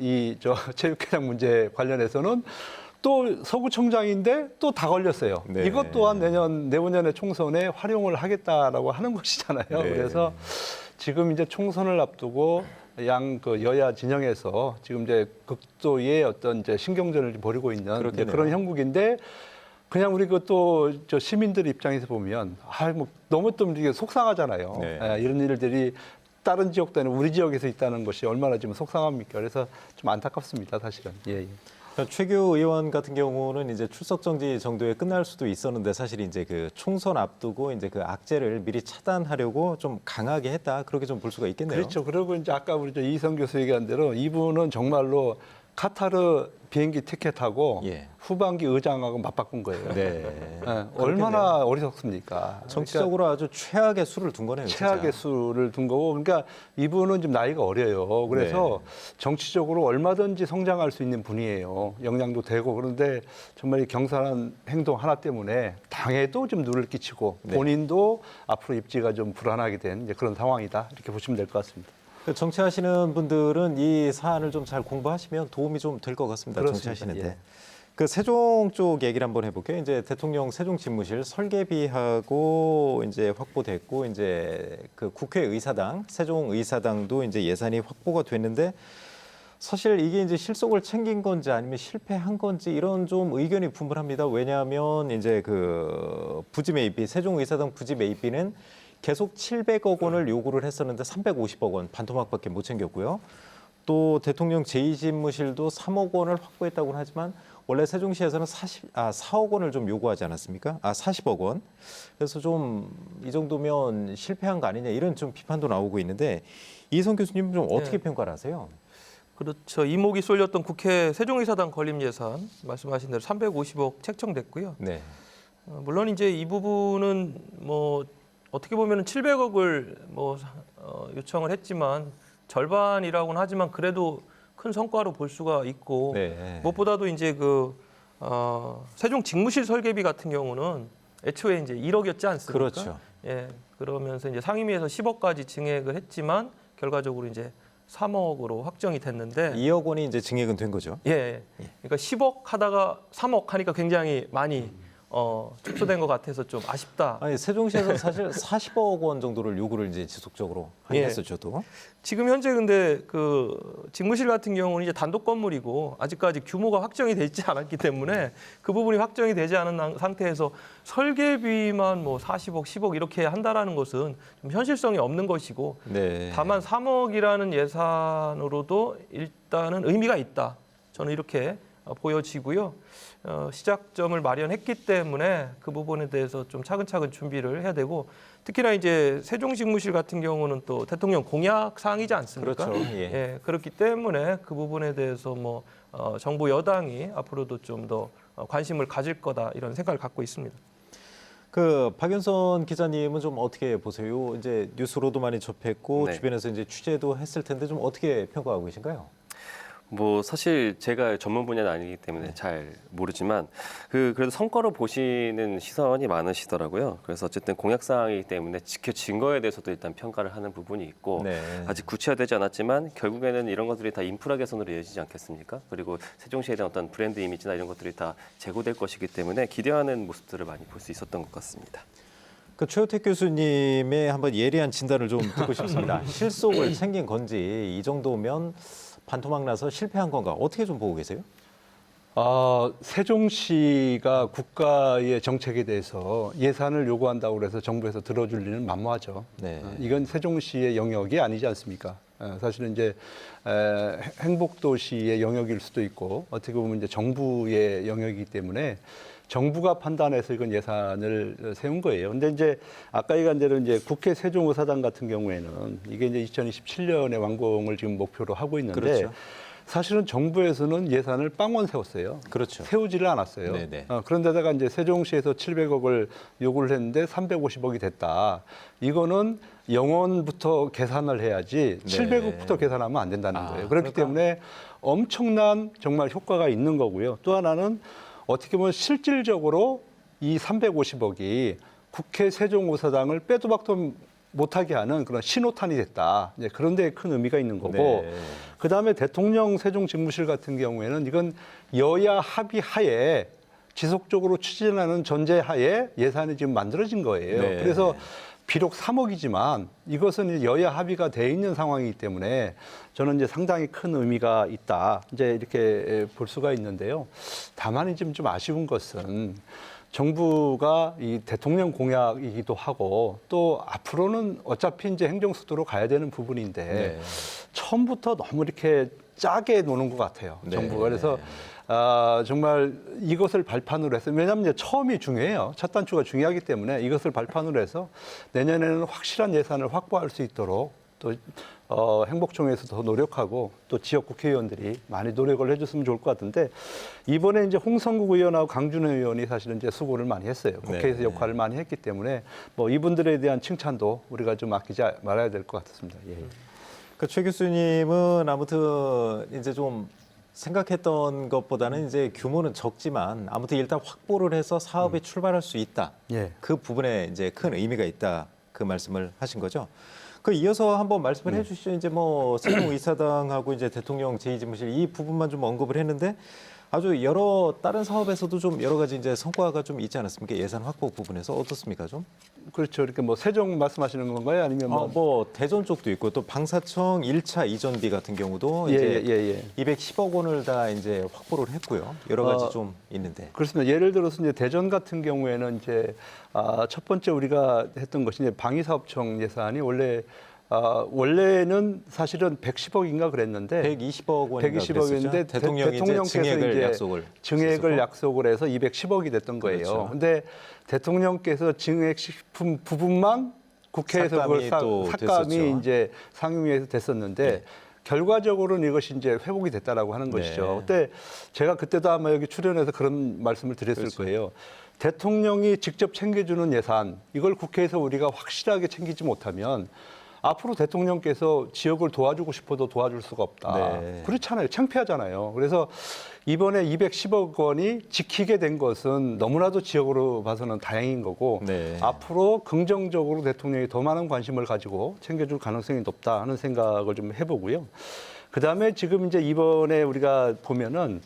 체육회장 문제 관련해서는 또 서구청장인데 또 다 걸렸어요. 이것 또한 내후년에 총선에 활용을 하겠다라고 하는 것이잖아요. 그래서 지금 이제 총선을 앞두고 그 여야 진영에서 지금 이제 극도의 어떤 이제 신경전을 벌이고 있는 이제 그런 형국인데 그냥 우리 그또 시민들 입장에서 보면 뭐 너무 또 이게 속상하잖아요. 이런 일들이 다른 지역도 우리 지역에서 있다는 것이 얼마나 지금 속상합니까? 그래서 좀 안타깝습니다, 사실은. 최규 의원 같은 경우는 이제 출석 정지 정도에 끝날 수도 있었는데 사실 이제 그 총선 앞두고 이제 그 악재를 미리 차단하려고 좀 강하게 했다 그렇게 좀 볼 수가 있겠네요. 그렇죠. 그리고 이제 아까 우리 이성 교수 얘기한 대로 이분은 정말로 카타르 비행기 티켓하고 후반기 의장하고 맞바꾼 거예요. 얼마나 어리석습니까? 정치적으로 그러니까 아주 최악의 수를 둔 거네요. 최악의 수를 둔 거고, 그러니까 이분은 좀 나이가 어려요. 그래서 정치적으로 얼마든지 성장할 수 있는 분이에요. 역량도 되고 그런데 정말 이 경솔한 행동 하나 때문에 당에도 좀 누를 끼치고 본인도 앞으로 입지가 좀 불안하게 된 이제 그런 상황이다 이렇게 보시면 될 것 같습니다. 정치하시는 분들은 이 사안을 좀 잘 공부하시면 도움이 좀 될 것 같습니다. 정치하시는데. 그 세종 쪽 얘기를 한번 해볼게요. 이제 대통령 세종 집무실 설계비하고 이제 확보됐고 이제 그 국회의사당, 세종의사당도 이제 예산이 확보가 됐는데 사실 이게 이제 실속을 챙긴 건지 아니면 실패한 건지 이런 좀 의견이 분분합니다. 왜냐하면 이제 그 부지 매입비, 세종의사당 부지 매입비는 계속 700억 원을 요구를 했었는데 350억 원 반토막밖에 못 챙겼고요. 또 대통령 제2집무실도 3억 원을 확보했다고는 하지만 원래 세종시에서는 4억 원을 좀 요구하지 않았습니까? 40억 원. 그래서 좀 이 정도면 실패한 거 아니냐 이런 좀 비판도 나오고 있는데 이성 교수님 좀 어떻게 평가를 하세요? 그렇죠. 이목이 쏠렸던 국회 세종의사당 건립 예산 말씀하신 대로 350억 책정됐고요. 네. 물론 이제 이 부분은 뭐 어떻게 보면 700억을 뭐 요청을 했지만 절반이라고는 하지만 그래도 큰 성과로 볼 수가 있고 네. 무엇보다도 이제 그 세종 집무실 설계비 같은 경우는 애초에 이제 1억이었지 않습니까? 그렇죠. 예. 그러면서 이제 상임위에서 10억까지 증액을 했지만 결과적으로 이제 3억으로 확정이 됐는데 2억 원이 이제 증액은 된 거죠. 예. 그러니까 10억 하다가 3억 하니까 굉장히 많이 축소된 것 같아서 좀 아쉽다. 아니, 세종시에서 사실 40억 원 정도를 요구를 이제 지속적으로 예. 했었죠. 또. 지금 현재 근데 그 직무실 같은 경우는 이제 단독 건물이고 아직까지 규모가 확정이 되지 않았기 때문에 그 부분이 확정이 되지 않은 상태에서 설계비만 뭐 40억, 10억 이렇게 한다라는 것은 좀 현실성이 없는 것이고 네. 다만 3억이라는 예산으로도 일단은 의미가 있다. 저는 이렇게 보여지고요. 시작점을 마련했기 때문에 그 부분에 대해서 좀 차근차근 준비를 해야 되고 특히나 이제 세종직무실 같은 경우는 또 대통령 공약 사항이지 않습니까? 그렇죠. 예. 예, 그렇기 때문에 그 부분에 대해서 뭐 정부 여당이 앞으로도 좀 더 관심을 가질 거다 이런 생각을 갖고 있습니다. 그 박연선 기자님은 좀 어떻게 보세요? 이제 뉴스로도 많이 접했고 네. 주변에서 이제 취재도 했을 텐데 좀 어떻게 평가하고 계신가요? 뭐 사실 제가 전문 분야는 아니기 때문에 잘 모르지만 그래도 성과로 보시는 시선이 많으시더라고요. 그래서 어쨌든 공약 사항이기 때문에 지켜진 거에 대해서도 일단 평가를 하는 부분이 있고 네. 아직 구체화되지 않았지만 결국에는 이런 것들이 다 인프라 개선으로 이어지지 않겠습니까? 그리고 세종시에 대한 어떤 브랜드 이미지나 이런 것들이 다 제고될 것이기 때문에 기대하는 모습들을 많이 볼 수 있었던 것 같습니다. 그 최우택 교수님의 한번 예리한 진단을 좀 듣고 싶습니다. 실속을 챙긴 건지 이 정도면 반토막 나서 실패한 건가 어떻게 좀 보고 계세요? 세종시가 국가의 정책에 대해서 예산을 요구한다고 해서 정부에서 들어줄 리는 만무하죠. 네. 이건 세종시의 영역이 아니지 않습니까? 사실은 이제 행복도시의 영역일 수도 있고 어떻게 보면 이제 정부의 영역이기 때문에 정부가 판단해서 이건 예산을 세운 거예요. 근데 이제 아까 얘기한 대로 이제 국회 세종의사당 같은 경우에는 이게 이제 2027년에 완공을 지금 목표로 하고 있는데 그렇죠. 사실은 정부에서는 예산을 빵원 세웠어요. 그렇죠. 세우지를 않았어요. 네네. 그런데다가 이제 세종시에서 700억을 요구를 했는데 350억이 됐다. 이거는 영원부터 계산을 해야지 네. 700억부터 계산하면 안 된다는 거예요. 그렇기 그러니까. 때문에 엄청난 정말 효과가 있는 거고요. 또 하나는 어떻게 보면 실질적으로 이 350억이 국회 세종의사당을 빼도 박도 못하게 하는 그런 신호탄이 됐다. 이제 그런 데에 큰 의미가 있는 거고 네. 그다음에 대통령 세종직무실 같은 경우에는 이건 여야 합의 하에 지속적으로 추진하는 전제 하에 예산이 지금 만들어진 거예요. 네. 그래서 비록 3억이지만 이것은 여야 합의가 돼 있는 상황이기 때문에 저는 이제 상당히 큰 의미가 있다. 이제 이렇게 볼 수가 있는데요. 다만 좀 아쉬운 것은 정부가 이 대통령 공약이기도 하고 또 앞으로는 어차피 이제 행정수도로 가야 되는 부분인데 네. 처음부터 너무 이렇게 짜게 노는 것 같아요. 네. 정부가. 그래서 정말 이것을 발판으로 해서 왜냐하면 이제 처음이 중요해요. 첫 단추가 중요하기 때문에 이것을 발판으로 해서 내년에는 확실한 예산을 확보할 수 있도록 또 행복총회에서 더 노력하고 또 지역 국회의원들이 많이 노력을 해줬으면 좋을 것 같은데 이번에 이제 홍성국 의원하고 강준호 의원이 사실은 이제 수고를 많이 했어요. 국회에서 네. 역할을 많이 했기 때문에 뭐 이분들에 대한 칭찬도 우리가 좀 아끼지 말아야 될 것 같습니다. 예. 그 최 교수님은 아무튼 이제 좀 생각했던 것보다는 이제 규모는 적지만 아무튼 일단 확보를 해서 사업이 출발할 수 있다. 예. 그 부분에 이제 큰 의미가 있다. 그 말씀을 하신 거죠. 그 이어서 한번 말씀을 해주시죠. 이제 뭐 세종의사당하고 이제 대통령 제2집무실 이 부분만 좀 언급을 했는데 아주 여러 다른 사업에서도 좀 여러 가지 이제 성과가 좀 있지 않았습니까? 예산 확보 부분에서 어떻습니까 좀? 그렇죠. 이렇게 뭐 세종 말씀하시는 건가요? 아니면 뭐 대전 쪽도 있고 또 방사청 1차 이전비 같은 경우도 이제 210억 원을 다 이제 확보를 했고요. 여러 가지 좀 있는데. 그렇습니다. 예를 들어서 이제 대전 같은 경우에는 이제 첫 번째 우리가 했던 것이 이제 방위사업청 예산이 원래는 사실은 110억인가 그랬는데 120억 원인가 120억인데 대통령께서 증액을 약속을 해서 210억이 됐던 거예요. 그렇죠. 근데 대통령께서 증액식품 부분만 국회에서 그걸 삭감이 됐었죠. 이제 상임위에서 됐었는데 네. 결과적으로는 이것이 이제 회복이 됐다라고 하는 것이죠. 그때 제가 그때도 아마 여기 출연해서 그런 말씀을 드렸을 그렇죠. 거예요. 대통령이 직접 챙겨주는 예산, 이걸 국회에서 우리가 확실하게 챙기지 못하면 앞으로 대통령께서 지역을 도와주고 싶어도 도와줄 수가 없다. 네. 그렇잖아요. 창피하잖아요. 그래서 이번에 210억 원이 지키게 된 것은 너무나도 지역으로 봐서는 다행인 거고 네. 앞으로 긍정적으로 대통령이 더 많은 관심을 가지고 챙겨줄 가능성이 높다 하는 생각을 좀 해보고요. 그다음에 지금 이제 이번에 우리가 보면은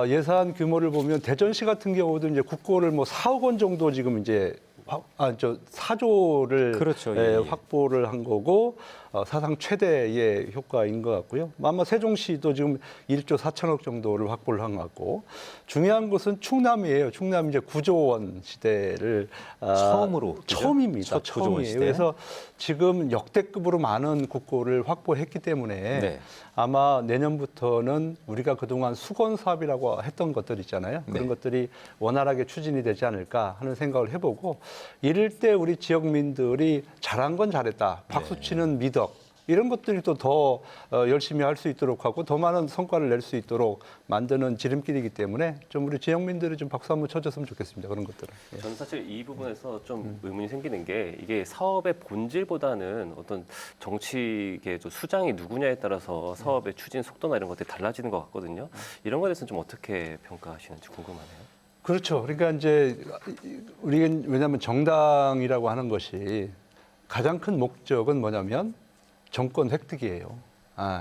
예산 규모를 보면 대전시 같은 경우도 이제 국고를 뭐 4억 원 정도 지금 이제 4조를 그렇죠. 확보를 한 거고 사상 최대의 효과인 것 같고요. 아마 세종시도 지금 1조 4천억 정도를 확보를 한 것 같고 중요한 것은 충남이에요. 충남 이제 9조 원 시대를 처음으로 그죠? 처음입니다. 첫 9조 원 처음이에요. 시대. 그래서 지금 역대급으로 많은 국고를 확보했기 때문에 네. 아마 내년부터는 우리가 그동안 수건 사업이라고 했던 것들 있잖아요. 그런 것들이 원활하게 추진이 되지 않을까 하는 생각을 해보고 이럴 때 우리 지역민들이 잘한 건 잘했다. 박수 치는 미덕. 이런 것들이 또 더 열심히 할 수 있도록 하고 더 많은 성과를 낼 수 있도록 만드는 지름길이기 때문에 좀 우리 지역민들이 좀 박수 한번 쳐줬으면 좋겠습니다. 그런 것들은. 저는 사실 이 부분에서 좀 의문이 생기는 게 이게 사업의 본질보다는 어떤 정치계 수장이 누구냐에 따라서 사업의 추진 속도나 이런 것들이 달라지는 것 같거든요. 이런 것에 대해서는 좀 어떻게 평가하시는지 궁금하네요. 그렇죠. 그러니까 이제 우리가 왜냐하면 정당이라고 하는 것이 가장 큰 목적은 뭐냐면 정권 획득이에요.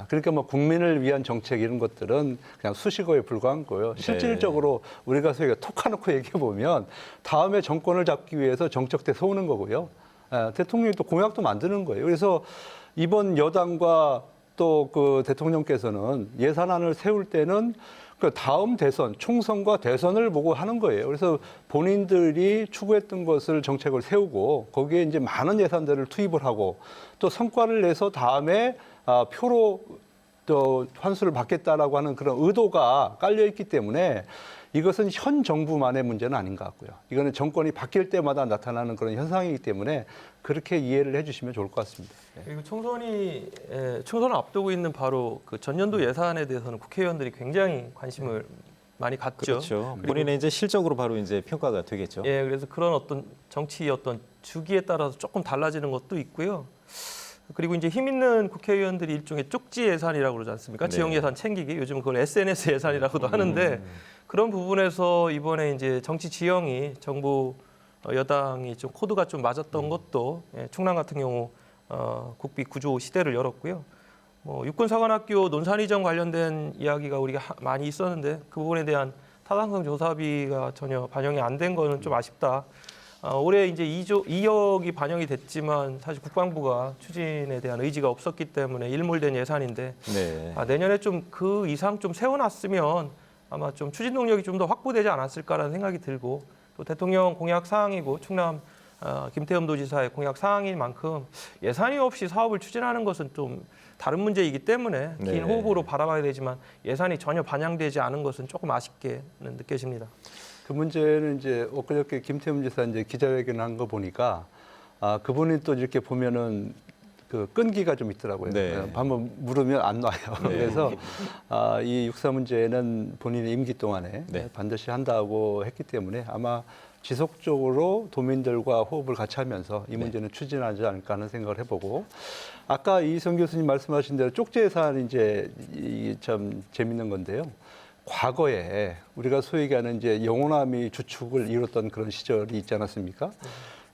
그러니까 뭐 국민을 위한 정책 이런 것들은 그냥 수식어에 불과한 거예요. 실질적으로 우리가 소위가 톡 하놓고 얘기해 보면 다음에 정권을 잡기 위해서 정책대 세우는 거고요. 대통령이 또 공약도 만드는 거예요. 그래서 이번 여당과 또 그 대통령께서는 예산안을 세울 때는 그 다음 대선, 총선과 대선을 보고 하는 거예요. 그래서 본인들이 추구했던 것을 정책을 세우고 거기에 이제 많은 예산들을 투입을 하고 또 성과를 내서 다음에 표로 또 환수를 받겠다라고 하는 그런 의도가 깔려 있기 때문에 이것은 현 정부만의 문제는 아닌 것 같고요. 이거는 정권이 바뀔 때마다 나타나는 그런 현상이기 때문에 그렇게 이해를 해주시면 좋을 것 같습니다. 그리고 총선을 앞두고 있는 바로 그 전년도 예산에 대해서는 국회의원들이 굉장히 관심을 많이 갖죠. 그렇죠. 본인의 이제 실적으로 바로 이제 평가가 되겠죠. 예, 그래서 그런 어떤 정치의 어떤 주기에 따라서 조금 달라지는 것도 있고요. 그리고 이제 힘 있는 국회의원들이 일종의 쪽지 예산이라고 그러지 않습니까? 네. 지역 예산 챙기기. 요즘 그걸 SNS 예산이라고도 하는데 그런 부분에서 이번에 이제 정치 지형이 정부 여당이 좀 코드가 좀 맞았던 것도 충남 같은 경우 국비 9조 시대를 열었고요. 뭐 육군사관학교 논산 이전 관련된 이야기가 우리가 많이 있었는데 그 부분에 대한 타당성 조사비가 전혀 반영이 안 된 거는 좀 아쉽다. 올해 이제 2억이 반영이 됐지만 사실 국방부가 추진에 대한 의지가 없었기 때문에 일몰된 예산인데 내년에 좀 그 이상 좀 세워놨으면 아마 좀 추진 능력이 좀 더 확보되지 않았을까라는 생각이 들고 또 대통령 공약 사항이고 충남 김태흠 도지사의 공약 사항인 만큼 예산이 없이 사업을 추진하는 것은 좀 다른 문제이기 때문에 긴 호흡으로 바라봐야 되지만 예산이 전혀 반영되지 않은 것은 조금 아쉽게 느껴집니다. 그 문제는 이제 엊그저께 김태흠 지사 이제 기자회견을 한 거 보니까 그분이 또 이렇게 보면은 그 끈기가 좀 있더라고요. 한번 물으면 안 놔요. 그래서 이 육사 문제는 본인의 임기 동안에 반드시 한다고 했기 때문에 아마 지속적으로 도민들과 호흡을 같이 하면서 이 문제는 추진하지 않을까 하는 생각을 해보고 아까 이희성 교수님 말씀하신 대로 쪽지 예산이 이제 참 재밌는 건데요. 과거에 우리가 소위 얘기하는 이제 영호남이 주축을 이뤘던 그런 시절이 있지 않았습니까?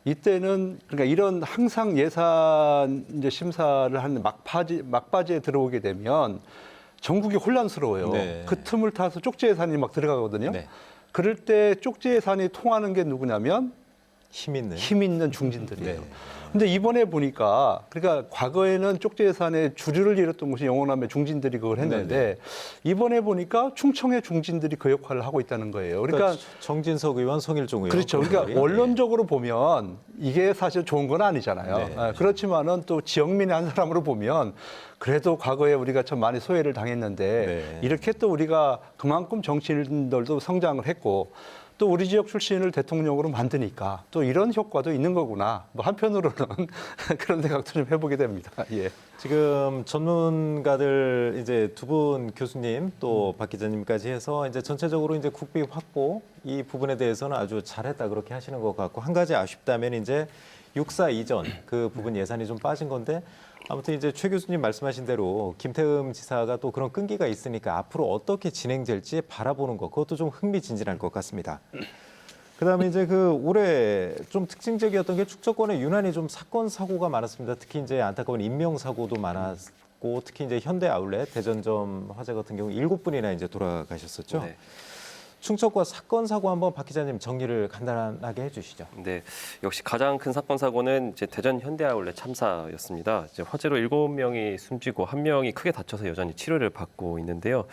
이때는 그러니까 이런 항상 예산 이제 심사를 하는 막바지에 들어오게 되면 전국이 혼란스러워요. 그 틈을 타서 쪽지 예산이 막 들어가거든요. 그럴 때 쪽지 예산이 통하는 게 누구냐면 힘 있는 중진들이에요. 근데 이번에 보니까 그러니까 과거에는 쪽지 예산의 주류를 이뤘던 것이 영호남의 중진들이 그걸 했는데 이번에 보니까 충청의 중진들이 그 역할을 하고 있다는 거예요. 그러니까 정진석 의원, 송일종 의원. 그렇죠. 그러니까 원론적으로 보면 이게 사실 좋은 건 아니잖아요. 그렇지만은 또 지역민의 한 사람으로 보면 그래도 과거에 우리가 참 많이 소외를 당했는데 이렇게 또 우리가 그만큼 정치인들도 성장을 했고 또 우리 지역 출신을 대통령으로 만드니까 또 이런 효과도 있는 거구나. 뭐 한편으로는 그런 생각도 좀 해보게 됩니다. 예. 지금 전문가들 이제 두 분 교수님 또 박 기자님까지 해서 이제 전체적으로 이제 국비 확보 이 부분에 대해서는 아주 잘했다 그렇게 하시는 것 같고 한 가지 아쉽다면 이제 6.4 이전 그 부분 예산이 좀 빠진 건데 아무튼 이제 최 교수님 말씀하신 대로 김태흠 지사가 또 그런 끈기가 있으니까 앞으로 어떻게 진행될지 바라보는 것 그것도 좀 흥미진진할 것 같습니다. 그다음에 이제 그 올해 좀 특징적이었던 게 축적권에 유난히 좀 사건 사고가 많았습니다. 특히 이제 안타까운 인명 사고도 많았고 특히 이제 현대 아울렛 대전점 화재 같은 경우 7분이나 이제 돌아가셨었죠. 네. 충격과 사건 사고 한번 박 기자님 정리를 간단하게 해주시죠. 네, 역시 가장 큰 사건 사고는 이제 대전 현대아울렛 참사였습니다. 이제 화재로 7명이 숨지고 1명이 크게 다쳐서 여전히 치료를 받고 있는데요.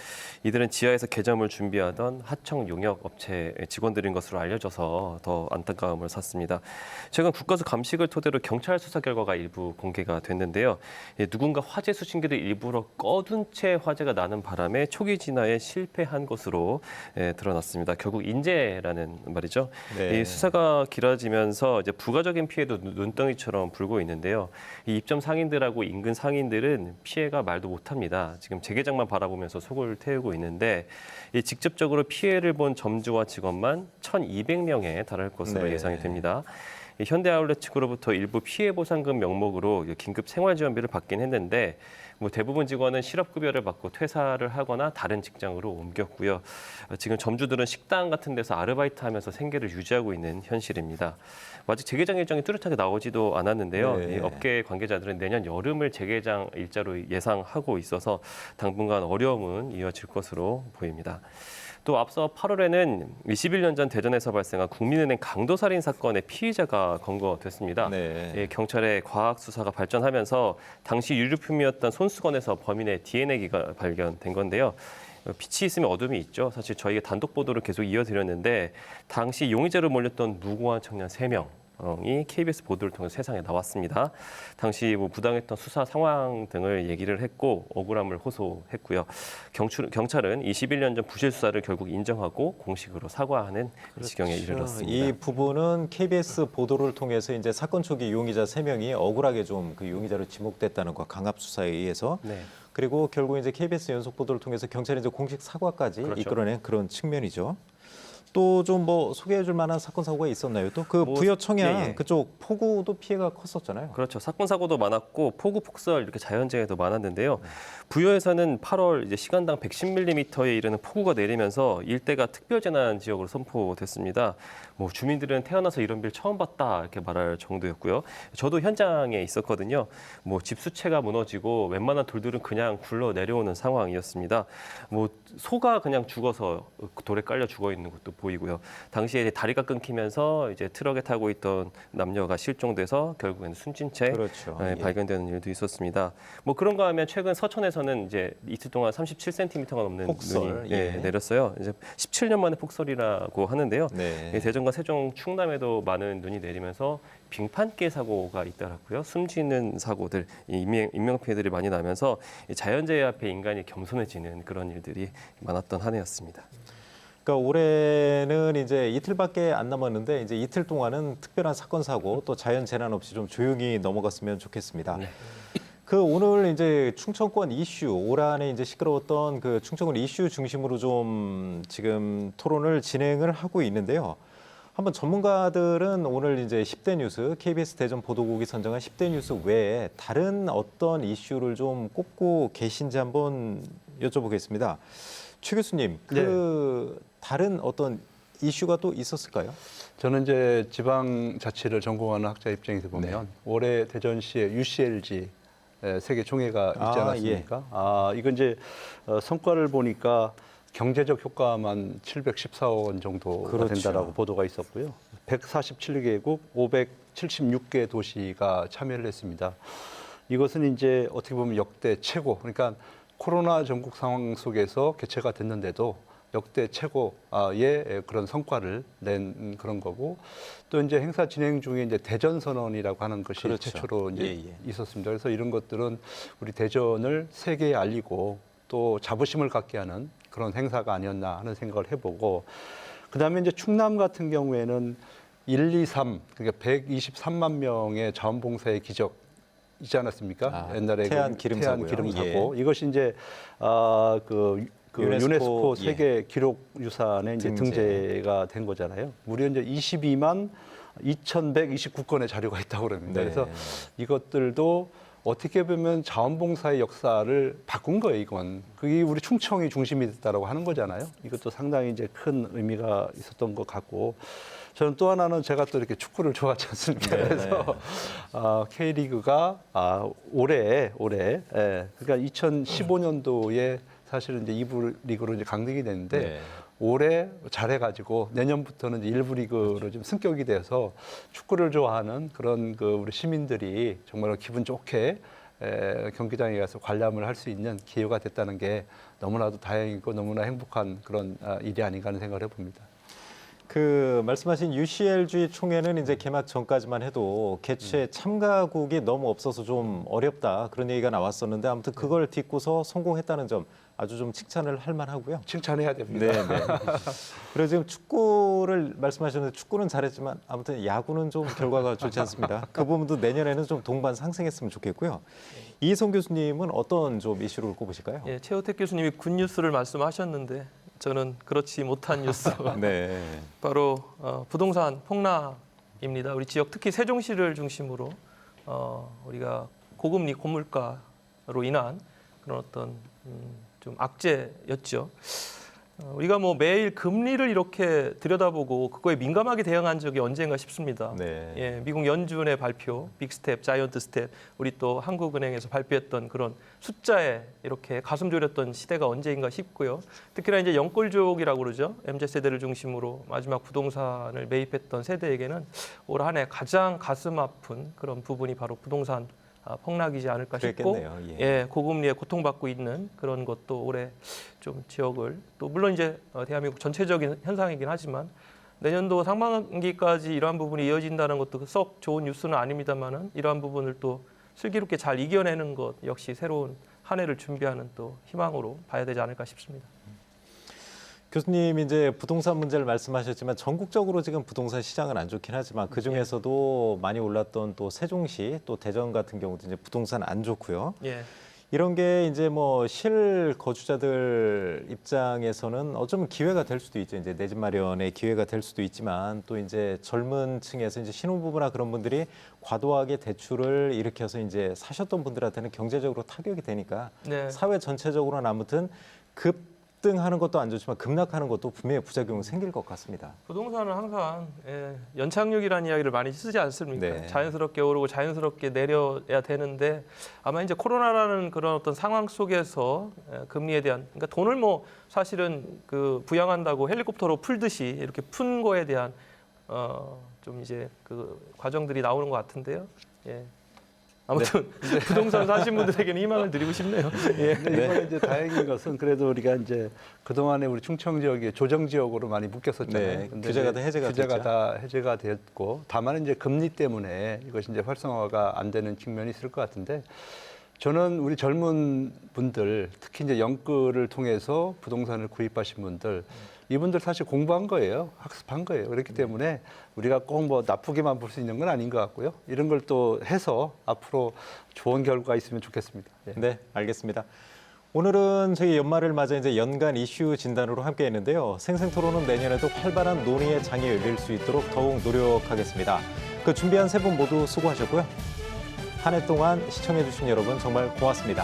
이들은 지하에서 개점을 준비하던 하청 용역 업체 직원들인 것으로 알려져서 더 안타까움을 샀습니다. 최근 국가수 감식을 토대로 경찰 수사 결과가 일부 공개가 됐는데요. 누군가 화재 수신기를 일부러 꺼둔 채 화재가 나는 바람에 초기 진화에 실패한 것으로 드러났습니다. 결국 인재라는 말이죠. 네. 이 수사가 길어지면서 이제 부가적인 피해도 눈덩이처럼 불고 있는데요. 이 입점 상인들하고 인근 상인들은 피해가 말도 못합니다. 지금 재개장만 바라보면서 속을 태우고 있는데 이 직접적으로 피해를 본 점주와 직원만 1,200명에 달할 것으로 네. 예상이 됩니다. 현대아울렛 측으로부터 일부 피해 보상금 명목으로 긴급 생활지원비를 받긴 했는데 뭐 대부분 직원은 실업급여를 받고 퇴사를 하거나 다른 직장으로 옮겼고요. 지금 점주들은 식당 같은 데서 아르바이트하면서 생계를 유지하고 있는 현실입니다. 아직 재개장 일정이 뚜렷하게 나오지도 않았는데요. 네. 이 업계 관계자들은 내년 여름을 재개장 일자로 예상하고 있어서 당분간 어려움은 이어질 것으로 보입니다. 또 앞서 8월에는 21년 전 대전에서 발생한 국민은행 강도살인 사건의 피의자가 검거됐습니다. 네. 경찰의 과학 수사가 발전하면서 당시 유류품이었던 손수건에서 범인의 DNA가 발견된 건데요. 빛이 있으면 어둠이 있죠. 사실 저희가 단독 보도를 계속 이어드렸는데 당시 용의자로 몰렸던 무고한 청년 3명. 이 KBS 보도를 통해 세상에 나왔습니다. 당시 뭐 부당했던 수사 상황 등을 얘기를 했고 억울함을 호소했고요. 경찰은 21년 전 부실 수사를 결국 인정하고 공식으로 사과하는 지경에 이르렀습니다. 이 부분은 KBS 보도를 통해서 이제 사건 초기 용의자 3명이 억울하게 좀 그 용의자로 지목됐다는 거 강압 수사에 의해서 네. 그리고 결국 이제 KBS 연속 보도를 통해서 경찰이 이제 공식 사과까지 그렇죠. 이끌어낸 그런 측면이죠. 또 좀 뭐 소개해줄 만한 사건 사고가 있었나요? 또 그 부여 청양 예. 그쪽 폭우도 피해가 컸었잖아요. 그렇죠. 사건 사고도 많았고 폭우 폭설 이렇게 자연재해도 많았는데요. 부여에서는 8월 이제 시간당 110mm에 이르는 폭우가 내리면서 일대가 특별재난 지역으로 선포됐습니다. 뭐 주민들은 태어나서 이런 비를 처음 봤다 이렇게 말할 정도였고요. 저도 현장에 있었거든요. 뭐 집 수채가 무너지고 웬만한 돌들은 그냥 굴러 내려오는 상황이었습니다. 뭐 소가 그냥 죽어서 돌에 깔려 죽어 있는 것도 보이고요. 당시에 다리가 끊기면서 이제 트럭에 타고 있던 남녀가 실종돼서 결국에는 숨진 채 그렇죠. 발견되는 일도 있었습니다. 뭐 그런가 하면 최근 서천에서는 이제 이틀 동안 37cm가 넘는 폭설, 눈이 예. 내렸어요. 이제 17년 만에 폭설이라고 하는데요. 네. 대전과 세종, 충남에도 많은 눈이 내리면서 빙판길 사고가 잇따랐고요. 숨지는 사고들, 인명 피해들이 많이 나면서 자연재해 앞에 인간이 겸손해지는 그런 일들이 많았던 한 해였습니다. 그러니까 올해는 이제 이틀밖에 안 남았는데 이제 이틀 동안은 특별한 사건 사고 또 자연 재난 없이 좀 조용히 넘어갔으면 좋겠습니다. 네. 그 오늘 이제 충청권 이슈 올 한해 이제 시끄러웠던 그 충청권 이슈 중심으로 좀 지금 토론을 진행을 하고 있는데요. 한번 전문가들은 오늘 이제 10대 뉴스 KBS 대전 보도국이 선정한 10대 뉴스 외에 다른 어떤 이슈를 좀 꼽고 계신지 한번 여쭤보겠습니다. 최 교수님, 그 다른 어떤 이슈가 또 있었을까요? 저는 이제 지방자치를 전공하는 학자 입장에서 보면 올해 대전시에 UCLG 세계 총회가 있지 않았습니까? 이건 이제 성과를 보니까 경제적 효과만 714억 원 정도가 된다라고 보도가 있었고요. 147개국 576개 도시가 참여를 했습니다. 이것은 이제 어떻게 보면 역대 최고, 그러니까 코로나 전국 상황 속에서 개최가 됐는데도 역대 최고의 그런 성과를 낸 그런 거고, 또 이제 행사 진행 중에 이제 대전 선언이라고 하는 것이 최초로 이제 있었습니다. 그래서 이런 것들은 우리 대전을 세계에 알리고 또 자부심을 갖게 하는 그런 행사가 아니었나 하는 생각을 해보고, 그다음에 이제 충남 같은 경우에는 1, 2, 3 그러니까 123만 명의 자원봉사의 기적 있지 않았습니까? 옛날에 태안 기름사고요. 기름사고. 이것이 이제 그 유네스코 세계 기록 유산에 이제 등재가 된 거잖아요. 무려 이제 22만 2,129건의 자료가 있다고 그럽니다. 그래서 이것들도 어떻게 보면 자원봉사의 역사를 바꾼 거예요, 이건. 그게 우리 충청이 중심이 됐다라고 하는 거잖아요. 이것도 상당히 이제 큰 의미가 있었던 것 같고. 저는 또 하나는 제가 또 이렇게 축구를 좋아하지 않습니까? 그래서 K리그가 올해 그러니까 2015년도에 사실은 이제 2부 리그로 이제 강등이 됐는데 올해 잘해가지고 내년부터는 이제 1부 리그로 좀 승격이 돼서 축구를 좋아하는 그런 그 우리 시민들이 정말 기분 좋게 경기장에 가서 관람을 할 수 있는 기회가 됐다는 게 너무나도 다행이고 너무나 행복한 그런 일이 아닌가 하는 생각을 해봅니다. 그 말씀하신 UCLG 총회는 이제 개막 전까지만 해도 개최 참가국이 너무 없어서 좀 어렵다 그런 얘기가 나왔었는데 아무튼 그걸 딛고서 성공했다는 점 아주 좀 칭찬을 할 만하고요. 칭찬해야 됩니다. 네. 그래서 지금 축구를 말씀하셨는데 축구는 잘했지만 아무튼 야구는 좀 결과가 좋지 않습니다. 그 부분도 내년에는 좀 동반 상승했으면 좋겠고요. 이희성 교수님은 어떤 좀 이슈를 꼽으실까요? 예, 최우택 교수님이 굿뉴스를 말씀하셨는데 저는 그렇지 못한 뉴스. 바로 부동산 폭락입니다. 우리 지역 특히 세종시를 중심으로 우리가 고금리 고물가로 인한 그런 어떤 좀 악재였죠. 우리가 뭐 매일 금리를 이렇게 들여다보고 그거에 민감하게 대응한 적이 언젠가 싶습니다. 예, 미국 연준의 발표, 빅스텝, 자이언트 스텝, 우리 또 한국은행에서 발표했던 그런 숫자에 이렇게 가슴 졸였던 시대가 언제인가 싶고요. 특히나 이제 영골족이라고 그러죠. MZ세대를 중심으로 마지막 부동산을 매입했던 세대에게는 올 한 해 가장 가슴 아픈 그런 부분이 바로 부동산 폭락이지 않을까 싶고, 고금리에 고통받고 있는 그런 것도 올해 좀 지역을 또 물론 이제 대한민국 전체적인 현상이긴 하지만 내년도 상반기까지 이러한 부분이 이어진다는 것도 썩 좋은 뉴스는 아닙니다만은 이러한 부분을 또 슬기롭게 잘 이겨내는 것 역시 새로운 한 해를 준비하는 또 희망으로 봐야 되지 않을까 싶습니다. 교수님 이제 부동산 문제를 말씀하셨지만 전국적으로 지금 부동산 시장은 안 좋긴 하지만 그 중에서도 많이 올랐던 또 세종시 또 대전 같은 경우도 이제 부동산 안 좋고요. 이런 게 이제 뭐 실거주자들 입장에서는 어쩌면 기회가 될 수도 있죠. 이제 내 집 마련의 기회가 될 수도 있지만 또 이제 젊은 층에서 이제 신혼부부나 그런 분들이 과도하게 대출을 일으켜서 이제 사셨던 분들한테는 경제적으로 타격이 되니까 사회 전체적으로는 아무튼 급등하는 것도 안 좋지만 급락하는 것도 분명히 부작용이 생길 것 같습니다. 부동산은 항상 연착륙이라는 이야기를 많이 쓰지 않습니까? 자연스럽게 오르고 자연스럽게 내려야 되는데 아마 이제 코로나라는 그런 어떤 상황 속에서 금리에 대한 그러니까 돈을 뭐 사실은 그 부양한다고 헬리콥터로 풀듯이 이렇게 푼 거에 대한 좀 이제 그 과정들이 나오는 것 같은데요. 아무튼 부동산 사신 분들에게는 희망을 드리고 싶네요. 이번에 이제 다행인 것은 그래도 우리가 이제 그동안에 우리 충청 지역이 조정 지역으로 많이 묶였었잖아요. 근데 규제가 다 규제가 해제가 됐고 다만 이제 금리 때문에 이것이 이제 활성화가 안 되는 측면이 있을 것 같은데 저는 우리 젊은 분들 특히 이제 연끌을 통해서 부동산을 구입하신 분들 이분들 사실 공부한 거예요. 학습한 거예요. 그렇기 때문에 우리가 꼭 뭐 나쁘게만 볼 수 있는 건 아닌 것 같고요. 이런 걸 또 해서 앞으로 좋은 결과가 있으면 좋겠습니다. 네, 알겠습니다. 오늘은 저희 연말을 맞아 이제 연간 이슈 진단으로 함께했는데요. 생생토론은 내년에도 활발한 논의의 장이 열릴 수 있도록 더욱 노력하겠습니다. 그 준비한 세 분 모두 수고하셨고요. 한 해 동안 시청해주신 여러분 정말 고맙습니다.